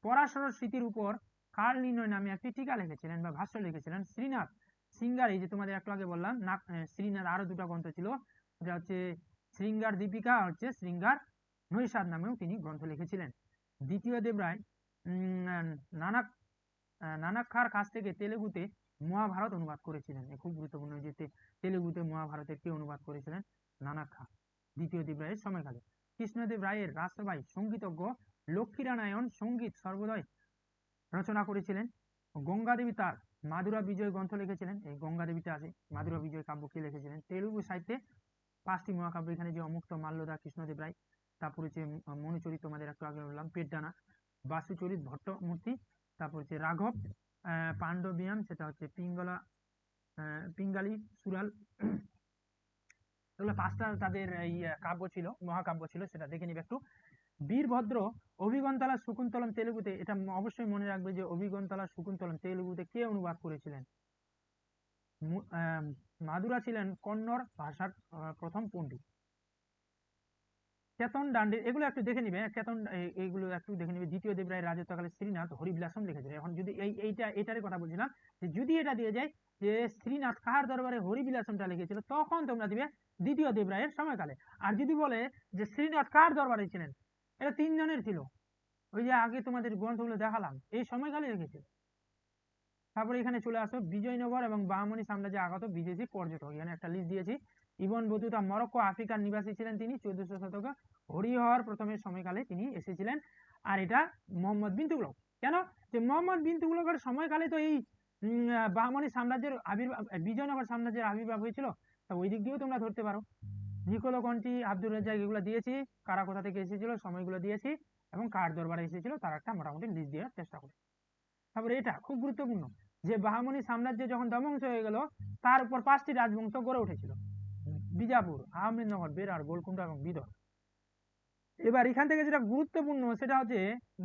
পরাশর স্মৃতির উপর কাল নির্ণয় নামে একটি টিকা লিখেছিলেন বা ভাষ্য লিখেছিলেন শ্রীনাথ সিঙ্গার। এই যে তোমাদের একটু আগে বললাম না, শ্রীনাথ আরো 2টা গ্রন্থ ছিল, এটা হচ্ছে শৃঙ্গার দীপিকা, হচ্ছে শৃঙ্গার নৈষাদ নামেও তিনি গ্রন্থ লিখেছিলেন। দ্বিতীয় দেবরায় নানাক্ষার কাছ থেকে তেলেগুতে মহাভারত অনুবাদ করেছিলেন। খুব গুরুত্বপূর্ণ যে তেলেগুতে মহাভারতের কে অনুবাদ করেছিলেন, নানাক্ষা, দ্বিতীয় দেবরায়ের সময়কালে। কৃষ্ণদেব রায়ের রাষ্ট্রভাই সঙ্গীতজ্ঞ লক্ষ্মীনারায়ণ সঙ্গীত সর্বদয় রচনা করেছিলেন। গঙ্গা দেবী তার মাদুরা বিজয় গ্রন্থ লিখেছিলেন। এই গঙ্গা দেবীতে আছে মাদুরা বিজয় কাব্য কে লিখেছিলেন। তেলুগু সাহিত্যে 5টি মহাকাব্য, এখানে যে অমুক্ত মাল্যদা, কৃষ্ণদেব রায়, তারপর হচ্ছে মনুচরিত, তোমাদের একটু আগে বললাম পেটডানা, বাসুচরিত ভট্টমূর্তি, তারপর হচ্ছে রাঘব পাণ্ডবিয়ান, সেটা হচ্ছে পিঙ্গালি সুরাল, এগুলো 5টা তাদের এই কাব্য ছিল, মহাকাব্য ছিল, সেটা দেখে নিবে একটু। বীরভদ্র অভিগন্তলা শকুন্তলম তেলুগুতে, এটা অবশ্যই মনে রাখবে যে অভিগন্তলা শকুন্তলম তেলুগুতে কে অনুবাদ করেছিলেন, মাদুরা ছিলেন কন্নড় ভাষার প্রথম পণ্ডিত। কেতন ডান্ডে, এগুলো একটু দেখে নিবে, কেতন এইগুলো একটু দেখে নিবে। দ্বিতীয় দেবরায়ের রাজত্বকালে শ্রীনাথ হরিবিলাসম লিখেছিলেন। এখন যদি এইটারই কথা বলছিলাম, যে যদি এটা দিয়ে যায় যে শ্রীনাথ কাহার দরবারে হরিবিলাসমটা লিখেছিল, তখন তোমরা দিবে দ্বিতীয় দেবরায়ের সময়কালে। আর যদি বলে যে শ্রীনাথ কার দরবারে ছিলেন, এটা 3 জনের ছিল, ওই যে আগে তোমাদের গ্রন্থগুলো দেখালাম, এই সময়কালে লিখেছিল। তারপরে এখানে চলে আসো বিজয়নগর এবং বাহমনি সাম্রাজ্যে আগত বিদেশি পর্যটক, এখানে একটা লিস্ট দিয়েছি। ইবন বতুতা মরক্কো আফ্রিকার নিবাসী ছিলেন, তিনি 1400 শতকে হরিহর প্রথমের সময়কালে তিনি এসেছিলেন। আর এটা মোহাম্মদ বিন তুগলক, কেন যে মোহাম্মদ বিন তুগলকের সময়কালে তো এই বাহমনি সাম্রাজ্যের আবির্ভাব, বিজয়নগর সাম্রাজ্যের আবির্ভাব হয়েছিল, তা ওই দিক দিয়েও তোমরা ধরতে পারো। নিকোলো কন্টি, আব্দুর রাজ্জাক, এগুলো দিয়েছি, কারা কোথা থেকে এসেছিল সময়গুলো দিয়েছি, এবং কার দরবারে এসেছিল তার একটা মোটামুটি লিস্ট দেওয়ার চেষ্টা করি। তারপরে এটা খুব গুরুত্বপূর্ণ যে বাহমনি সাম্রাজ্য যখন ধ্বংস হয়ে গেল, তার উপর 5টি রাজবংশ গড়ে উঠেছিল, বিজাপুর, আহমেদনগর, বেরার, গোলকুন্ডা এবং বিদর। এবার এখান থেকে যেটা গুরুত্বপূর্ণ সেটা হচ্ছে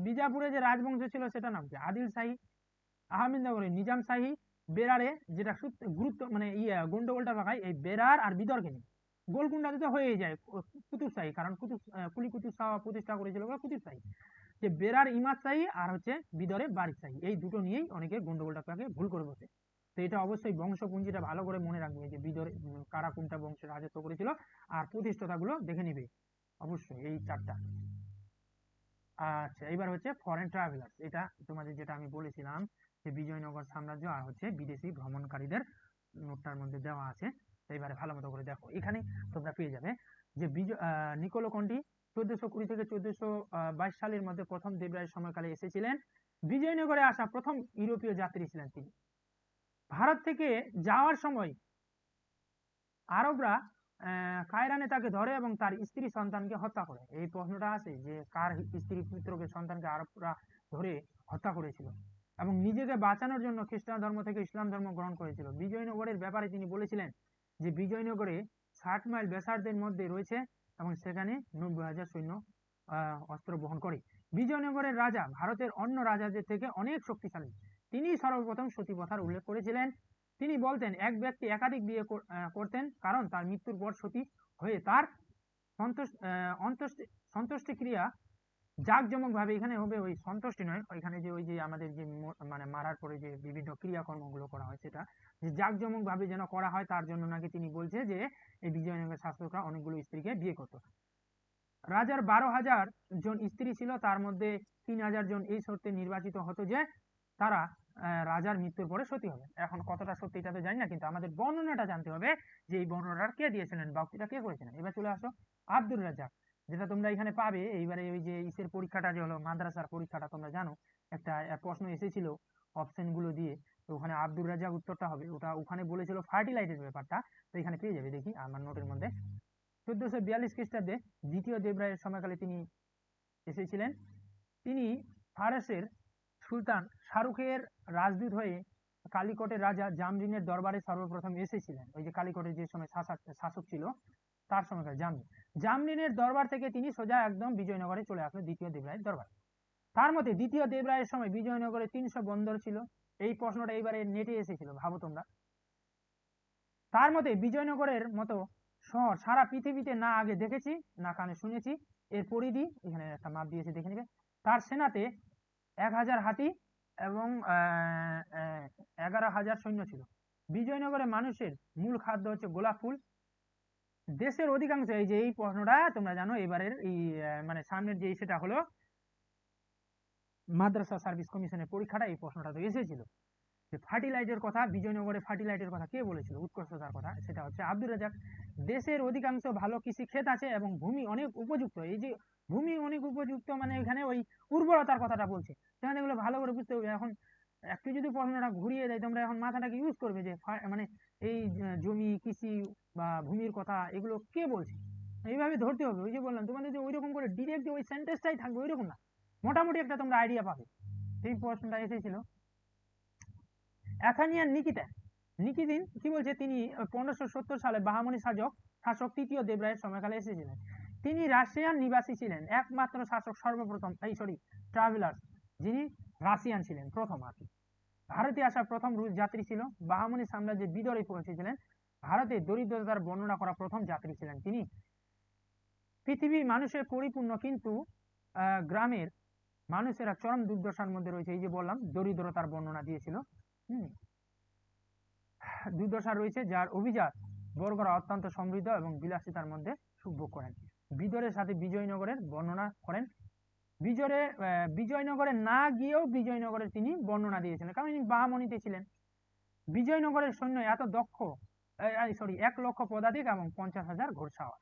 বিজাপুরে যে রাজবংশ ছিল সেটা নাম কি আদিল শাহী, আহমেদনগরে নিজাম শাহী, বেরারে যেটা গুরুত্ব মানে গন্ডগোলটা ভাগায় এই বেরার আর বিদরকে নিয়ে। গোলকুন্ডাতে তো হয়ে যায় কুতুব শাহী, কারণ কুলি কুতুব শাহ প্রতিষ্ঠা করেছিল কুতুব শাহী। যে বেরার ইমাদ শাহী আর হচ্ছে বিদরে বারিক শাহী, এই দুটো নিয়েই অনেকে গন্ডগোলটাকে ভুল করে বসে। তো এটা অবশ্যই বংশপুঞ্জিটা ভালো করে মনে রাখবে যে বিদরে কারা কোনটা বংশে রাজত্ব করেছিল, আর প্রতিষ্ঠাতা গুলো দেখে নিবে অবশ্যই এই 4টা। আচ্ছা, এবার হচ্ছে ফরেন ট্রাভেলার্স, এটা তোমাদের যেটা আমি বলেছিলাম যে বিজয়নগর সাম্রাজ্য আর হচ্ছে বিদেশি ভ্রমণকারীদের নোটটার মধ্যে দেওয়া আছে। এবারে ভালো মতো করে দেখো, এখানে তোমরা পেয়ে যাবে যে নিকোলো কন্টি 1420 থেকে 1422 সালের মধ্যে প্রথম দেবরায়ের সময়কালে এসেছিলেন। বিজয়নগরে আসা প্রথম ইউরোপীয় যাত্রী ছিলেন তিনি। ভারত থেকে যাওয়ার সময় আরবরা কায়রানে তাকে ধরে এবং তার স্ত্রী সন্তানকে হত্যা করে। এই প্রশ্নটা আছে যে কার স্ত্রী পুত্রকে সন্তানকে আরবরা ধরে হত্যা করেছিল, এবং নিজেকে বাঁচানোর জন্য খ্রিস্টান ধর্ম থেকে ইসলাম ধর্ম গ্রহণ করেছিল। বিজয়নগরের ব্যাপারে তিনি বলেছিলেন যে বিজয়নগরে 60 মাইল ব্যাসার্ধের মধ্যে রয়েছে এবং সেখানে 90,000 সৈন্য অস্ত্র বহন করে। বিজয়নগরের রাজা ভারতের অন্য রাজাদের থেকে অনেক শক্তিশালী। তিনি সর্বপ্রথম সতী প্রথার উল্লেখ করেছিলেন। তিনি বলতেন এক ব্যক্তি একাধিক বিয়ে করতেন, কারণ তার মৃত্যুর পর সতী হয়ে তার সন্তুষ্টি ক্রিয়া জাঁকজমক ভাবে, এখানে হবে ওই সন্তুষ্টি নয়, ওইখানে যে ওই যে আমাদের যে মানে মারার পরে যে বিভিন্ন ক্রিয়াকর্মগুলো করা হয় সেটা যে জাঁকজমক ভাবে যেন করা হয়, তার জন্য নাকি তিনি বলছে যে এই বিজয়নগরের শাসকরা অনেকগুলো স্ত্রীকে বিয়ে করত। রাজার 12,000 জন স্ত্রী ছিল, তার মধ্যে 3,000 জন এই শর্তে নির্বাচিত হতো যে তারা রাজার মৃত্যুর পরে সতী হবে। এখন কতটা সত্যি এটা তো জানি না, কিন্তু আমাদের বর্ণনাটা জানতে হবে যে এই বর্ণনাটা কে দিয়েছিলেন বা উক্তিটা কে করেছিলেন। এবার চলে আসো আব্দুর রাজ্জাক, যেটা তোমরা এখানে পাবে। এইবারে ওই যে ইসের পরীক্ষাটা যে হলো মাদ্রাসার পরীক্ষাটা, তোমরা জানো একটা প্রশ্ন এসেছিল অপশন গুলো দিয়ে, তো ওখানে আব্দুর রাজ্জাক উত্তরটা হবে। ওটা ওখানে বলেছিল ফার্টিলাইটের ব্যাপারটা, তো এখানে পেয়ে যাবে। দেখি আমার নোটের মধ্যে 1442 খ্রিস্টাব্দে দ্বিতীয় দেবরায়ের সময়কালে তিনি এসেছিলেন। তিনি ফারসের সুলতান শাহরুখের রাজদূত হয়ে কালিকটের রাজা জামরিনের দরবারে সর্বপ্রথম এসেছিলেন। ওই যে কালিকটের যে সময় শাসক ছিল তার সময়কার জামরিনের দরবার থেকে তিনি সোজা একদম বিজয়নগরে চলে আসলো দ্বিতীয় দেবরায়ের দরবার। তার মতে দ্বিতীয় দেবরায়ের সময় বিজয়নগরে 300 বন্দর ছিল। এই প্রশ্নটা এইবারে নেটে এসেছিল, ভাবো তোমরা। তার মতে বিজয়নগরের মতো শহর সারা পৃথিবীতে না আগে দেখেছি না কানে শুনেছি। এর পরিধি এখানে একটা মাপ দিয়েছে, দেখে নিবে। তার সেনাতে 1,000 হাতি এবং 11,000 সৈন্য ছিল। বিজয়নগরের মানুষের মূল খাদ্য হচ্ছে গোলাপ ফুল। দেশের অধিকাংশ, এই যে এই প্রশ্নটা তোমরা জানো এবারের এই মানে সামনের যে সেটা হলো মাদ্রাসা সার্ভিস কমিশনের পরীক্ষাটা, এই প্রশ্নটা তো এসেছিল যে ফার্টিলাইটের কথা, বিজয়নগরে ফার্টিলাইটের কথা কে বলেছিল, উৎকর্ষতার কথা, সেটা হচ্ছে আব্দুর রাজ্জাক। দেশের অধিকাংশ ভালো কৃষি ক্ষেত আছে এবং ভূমি অনেক উপযুক্ত। এই যে ভূমি অনেক উপযুক্ত মানে এখানে ওই উর্বরতার কথাটা বলছে, সেখানে এগুলো ভালো করে বুঝতে হবে। এখন একটু যদি প্রশ্নটা ঘুরিয়ে দেয়, তোমরা এখন মাথাটাকে ইউজ করবে যে মানে এই জমি কৃষি বা ভূমির কথা এগুলো কে বলছে, এইভাবে ধরতে হবে। ওই যে বললাম তোমাদের যে ওইরকম করে ডিরেক্ট ওই সেন্টেন্সটাই থাকবে ওইরকম না, মোটামুটি একটা তোমরা আইডিয়া পাবে। সেই প্রশ্নটা এসেছিল। অ্যাথানিয়ান নিকিদিন কি বলছে, তিনি 1570 সালে বাহামনি শাসক তৃতীয় দেবরায়ের সময়কালে এসেছিলেন। তিনি রাশিয়ান নিবাসী ছিলেন, একমাত্র শাসক সর্বপ্রথম ট্রাভেলার যিনি রাশিয়ান ছিলেন প্রথম আর কি। ভারতে আসা প্রথম রুশ যাত্রী ছিল। বাহামনি সাম্রাজ্যে বিদরে পৌঁছেছিলেন। ভারতে দরিদ্রতার বর্ণনা করা প্রথম যাত্রী ছিলেন তিনি। পৃথিবী মানুষের পরিপূর্ণ, কিন্তু গ্রামের মানুষেরা চরম দুর্দশার মধ্যে রয়েছে। এই যে বললাম দরিদ্রতার বর্ণনা দিয়েছিল, দুর্দশা রয়েছে, যার অভিজাত বর্গরা অত্যন্ত সমৃদ্ধ এবং বিলাসিতার মধ্যে সুখ ভোগ করেন। বিদরের সাথে বিজয়নগরের বর্ণনা করেন। বিজয়নগরে না গিয়েও বিজয়নগরের তিনি বর্ণনা দিয়েছিলেন, কারণ তিনি বাহামনিতে ছিলেন। বিজয়নগরের সৈন্য এত দক্ষ, 1,00,000 পদাতিক এবং 50,000 ঘোড়সাওয়ার।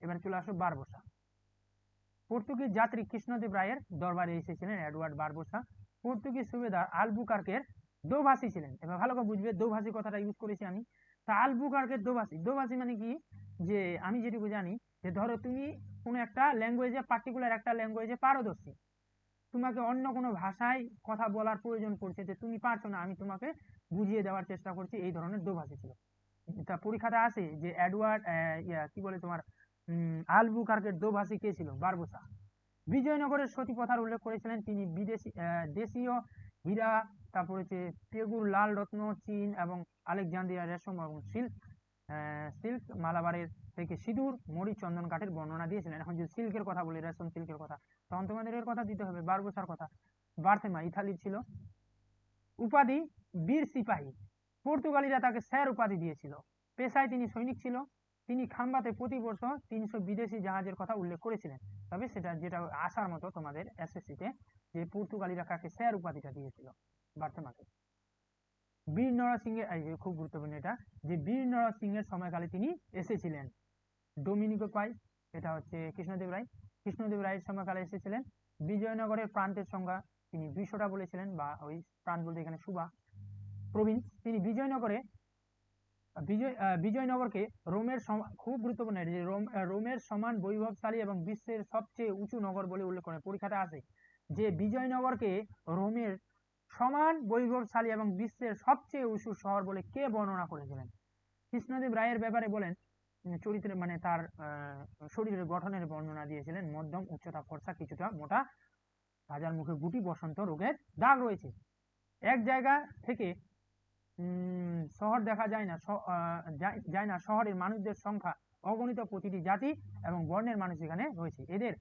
এবার চলে আসো বারবোসা। পর্তুগিজ যাত্রী কৃষ্ণদেব রায়ের দরবারে এসেছিলেন এডওয়ার্ড বারবোসা। পর্তুগিজ সুবেদার আলবুকার্কের দোভাষী ছিলেন। এবার ভালো করে বুঝবে, দোভাষী কথাটা ইউজ করেছি আমি। তা আলবুকার্কের দোভাষী মানে কি, যে আমি যেটুকু জানি যে ধরো তুমি কোনো একটা ল্যাঙ্গুয়েজে, পার্টিকুলার একটা ল্যাঙ্গুয়েজে পারদর্শী, তোমাকে অন্য কোনো ভাষায় কথা বলার প্রয়োজন পড়ছে, যে তুমি পারছো না, আমি তোমাকে বুঝিয়ে দেওয়ার চেষ্টা করছি, এই ধরনের দোভাষী ছিল। তা পরীক্ষাতে আসে যে এডওয়ার্ড কি বলে তোমার আলবুকার্কের দোভাষী কে ছিল? বারবোসা। বিজয়নগরের সতী প্রথার উল্লেখ করেছিলেন তিনি। দেশীয় হীরা, তারপর হচ্ছে পেগুর লাল রত্ন, চীন এবং আলেকজান্দ্রিয়া রেশম এবং সিল্ক, মালাবারের থেকে সিঁদুর, মরিচ, চন্দন কাঠের বর্ণনা দিয়েছিলেন। এখন যদি সিল্কের কথা বলি, রেশম সিল্কের কথা, তখন তোমাদের এর কথা দিতে হবে, বারবোসার কথা। বার্থেমা ইতালির ছিল। উপাধি বীর সিপাহী। পর্তুগালিরা তাকে স্যার উপাধি দিয়েছিল। পেশায় তিনি সৈনিক ছিল। তিনি খাম্বাতে প্রতি বছর 300 বিদেশি জাহাজের কথা উল্লেখ করেছিলেন। তবে সেটা যেটা আসার মতো তোমাদের এসএসসিতে, যে পর্তুগালিরা কাকে স্যার উপাধিটা দিয়েছিল, বার্থেমাকে। বীর নরসিংহের, খুব গুরুত্বপূর্ণ এটা, যে বীর নরসিংহের সময়কালে তিনি এসেছিলেন। ডোমিনিকো পাই, এটা হচ্ছে কৃষ্ণদেব রায়ের সময়কালে এসেছিলেন। বিজয়নগরের প্রান্তের সংখ্যা তিনি 200টা বলেছিলেন, বা ওই প্রান্ত বলতে এখানে সুবা প্রভিন্স। তিনি বিজয়নগরকে রোমের খুব গুরুত্বপূর্ণ, যে রোমের সমান বৈভবশালী এবং বিশ্বের সবচেয়ে উঁচু নগর বলে উল্লেখ করেন। পরীক্ষাটা আছে যে বিজয়নগরকে রোমের সমান বৈভবশালী এবং বিশ্বের সবচেয়ে উঁচু শহর বলে কে বর্ণনা করেছিলেন? কৃষ্ণদেব রায়ের ব্যাপারে বলেন, চরিত্রের মানে তার শরীরের গঠনের বর্ণনা দিয়েছিলেন। মধ্যম উচ্চতা, ফর্সা, কিছুটা মোটা, রাজার মুখে গুটি বসন্ত রোগের দাগ রয়েছে। এক জায়গা থেকে শহর দেখা যায় না, শহরের মানুষদের সংখ্যা অগণিত, প্রতিটি জাতি এবং বর্ণের মানুষ এখানে রয়েছে। এদের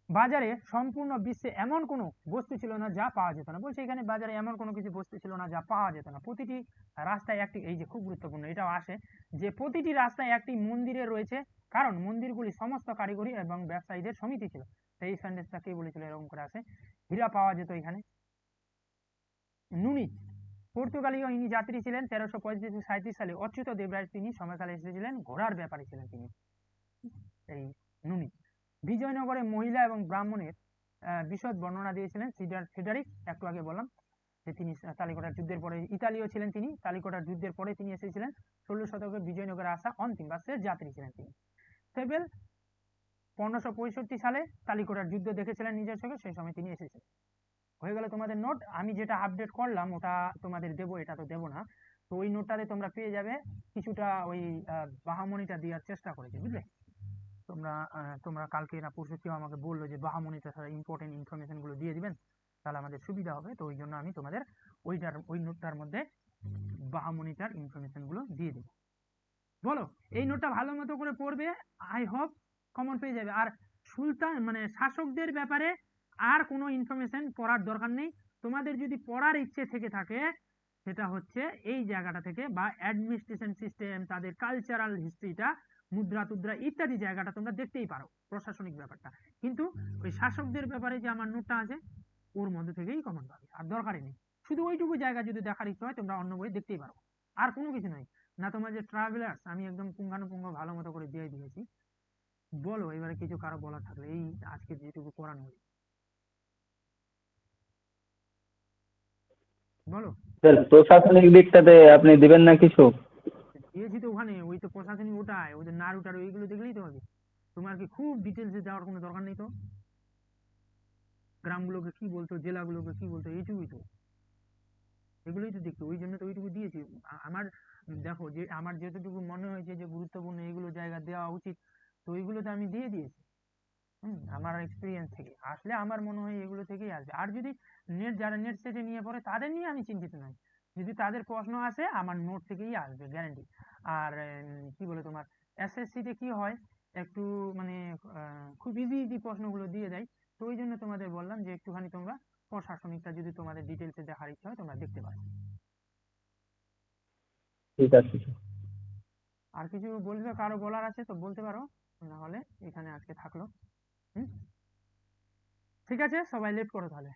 বাজারে সম্পূর্ণ বিশ্বে এমন কোনো বস্তু ছিল না যা পাওয়া যেত না। বলছে এখানে বাজারে এমন কোনো কিছু বস্তু ছিল না যা পাওয়া যেত না। প্রতিটি রাস্তায় একটি, এই যে খুব গুরুত্বপূর্ণ এটাও আসে, যে প্রতিটি রাস্তায় একটি মন্দিরে রয়েছে কারণ মন্দিরগুলি সমস্ত কারিগরি এবং ব্যবসায়ীদের সমিতি ছিল। সেই সেন্টেন্সটা কে বলেছিল এরকম করে আছে। হীরা পাওয়া যেত এখানে। নুনিজ পর্তুগালীয় ইনি যাত্রী ছিলেন 1335-37 সালে। অচ্যুত দেবরায় তিনি সময়কালে এসেছিলেন, ঘোড়ার ব্যাপারী ছিলেন তিনি এই নুনিজ। বিজয়নগরে মহিলা এবং ব্রাহ্মণের বিশদ বর্ণনা দিয়েছিলেন ফ্রেডারিক, একটু আগে বললাম যে তিনি তালিকোটার যুদ্ধের পরে ইতালীয় ছিলেন, তিনি তালিকোটার যুদ্ধের পরে তিনি এসেছিলেন। 16 শতকে বিজয়নগরে আসা অন্তিম বা শেষ যাত্রী ছিলেন তিনি। সেবেল 1565 সালে তালিকোটার যুদ্ধ দেখেছিলেন নিজের চোখে, সেই সময় তিনি এসেছিলেন। হয়ে গেল তোমাদের নোট। আমি যেটা আপডেট করলাম ওটা তোমাদের দেবো, এটা তো দেবো না। তো ওই নোটটাতে তোমরা পেয়ে যাবে কিছুটা ওই বাহামণিটা দেওয়ার চেষ্টা করেছি, বুঝলে। তোমরা কালকে না পরশু কেউ আমাকে বললো যে বাহামণিটা ইম্পর্টেন্ট ইনফরমেশন গুলো দিয়ে দিবেন, তাহলে আমাদের সুবিধা হবে। তো ওই জন্য আমি তোমাদের ওই নোটটার মধ্যে বাহামণিটার ইনফরমেশন গুলো দিয়ে দেবো। বলো, এই নোটটা ভালো মতো করে পড়বে, আই হোপ কমন পেয়ে যাবে। আর সুলতান মানে শাসকদের ব্যাপারে আর কোনো ইনফরমেশন পড়ার দরকার নেই। তোমাদের যদি পড়ার ইচ্ছে থেকে থাকে সেটা হচ্ছে এই জায়গাটা থেকে, বা অ্যাডমিনিস্ট্রেশন সিস্টেম, তাদের কালচারাল হিস্ট্রিটা, মুদ্রা টুদ্রা ইত্যাদি জায়গাটা তোমরা দেখতেই পারো, প্রশাসনিক ব্যাপারটা। কিন্তু ওই শাসকদের ব্যাপারে যে আমার নোটটা আছে ওর মধ্যে থেকেই কমন পাবে, আর দরকারই নেই। শুধু ওইটুকু জায়গা যদি দেখার ইচ্ছে হয় তোমরা অন্য বই দেখতেই পারো, আর কোনো কিছু নয়। না তোমার যে ট্রাভেলার্স আমি একদম পুঙ্খানুপুঙ্খ ভালো মতো করে দিয়ে দিয়েছি। বলো এবারে কিছু কারো বলার থাকলে এই আজকে যেটুকু করানো হয়েছে, বলো। স্যার প্রশাসনিক দিকটাতে আপনি দিবেন না কিছু? দিয়েছি তো ওখানে, ওই তো প্রশাসনিক ওটাই, ওই যে নাড়ুটার ওইগুলো দেখলেই তো হবে। তোমার কি খুব ডিটেলসে যাওয়ার কোনো দরকার নেই তো। গ্রামগুলোকে কি বলতো, জেলাগুলোকে কি বলতো, এইটুকুই তো, এগুলোই তো দেখতো, ওই জন্য তো ওইটুকু দিয়েছি। আমার দেখো যে আমার যেটুকু মনে হয়েছে যে গুরুত্বপূর্ণ এইগুলো জায়গা দেওয়া উচিত, তো ওইগুলো তো আমি দিয়ে দিয়েছি। আমার এক্সপিরিয়েন্স থেকে আসলে আমার মনে হয় এগুলো থেকেই আসবে। আর যদি যারা নেট সেটে নিয়ে পড়ে তাদের নিয়ে আমি চিন্তিত নই, যদি তাদের প্রশ্ন আসে আমার নোট থেকেই আসবে গ্যারান্টি। আর কি বলে তোমার এসএসসি তে কি হয় একটু মানে খুব ইজি ইজি প্রশ্নগুলো দিয়ে দেয়। তো ওই জন্য তোমাদের বললাম যে একটুখানি তোমরা প্রশাসনিকটা যদি তোমাদের ডিটেলসে দেখার ইচ্ছা হয় তোমরা দেখতে পারো। ঠিক আছে। আর কিছু বলবে, কারো বলার আছে তো বলতে পারো, না হলে এখানে আজকে থাকলো। ঠিক আছে, সবাই লেট করো তাহলে।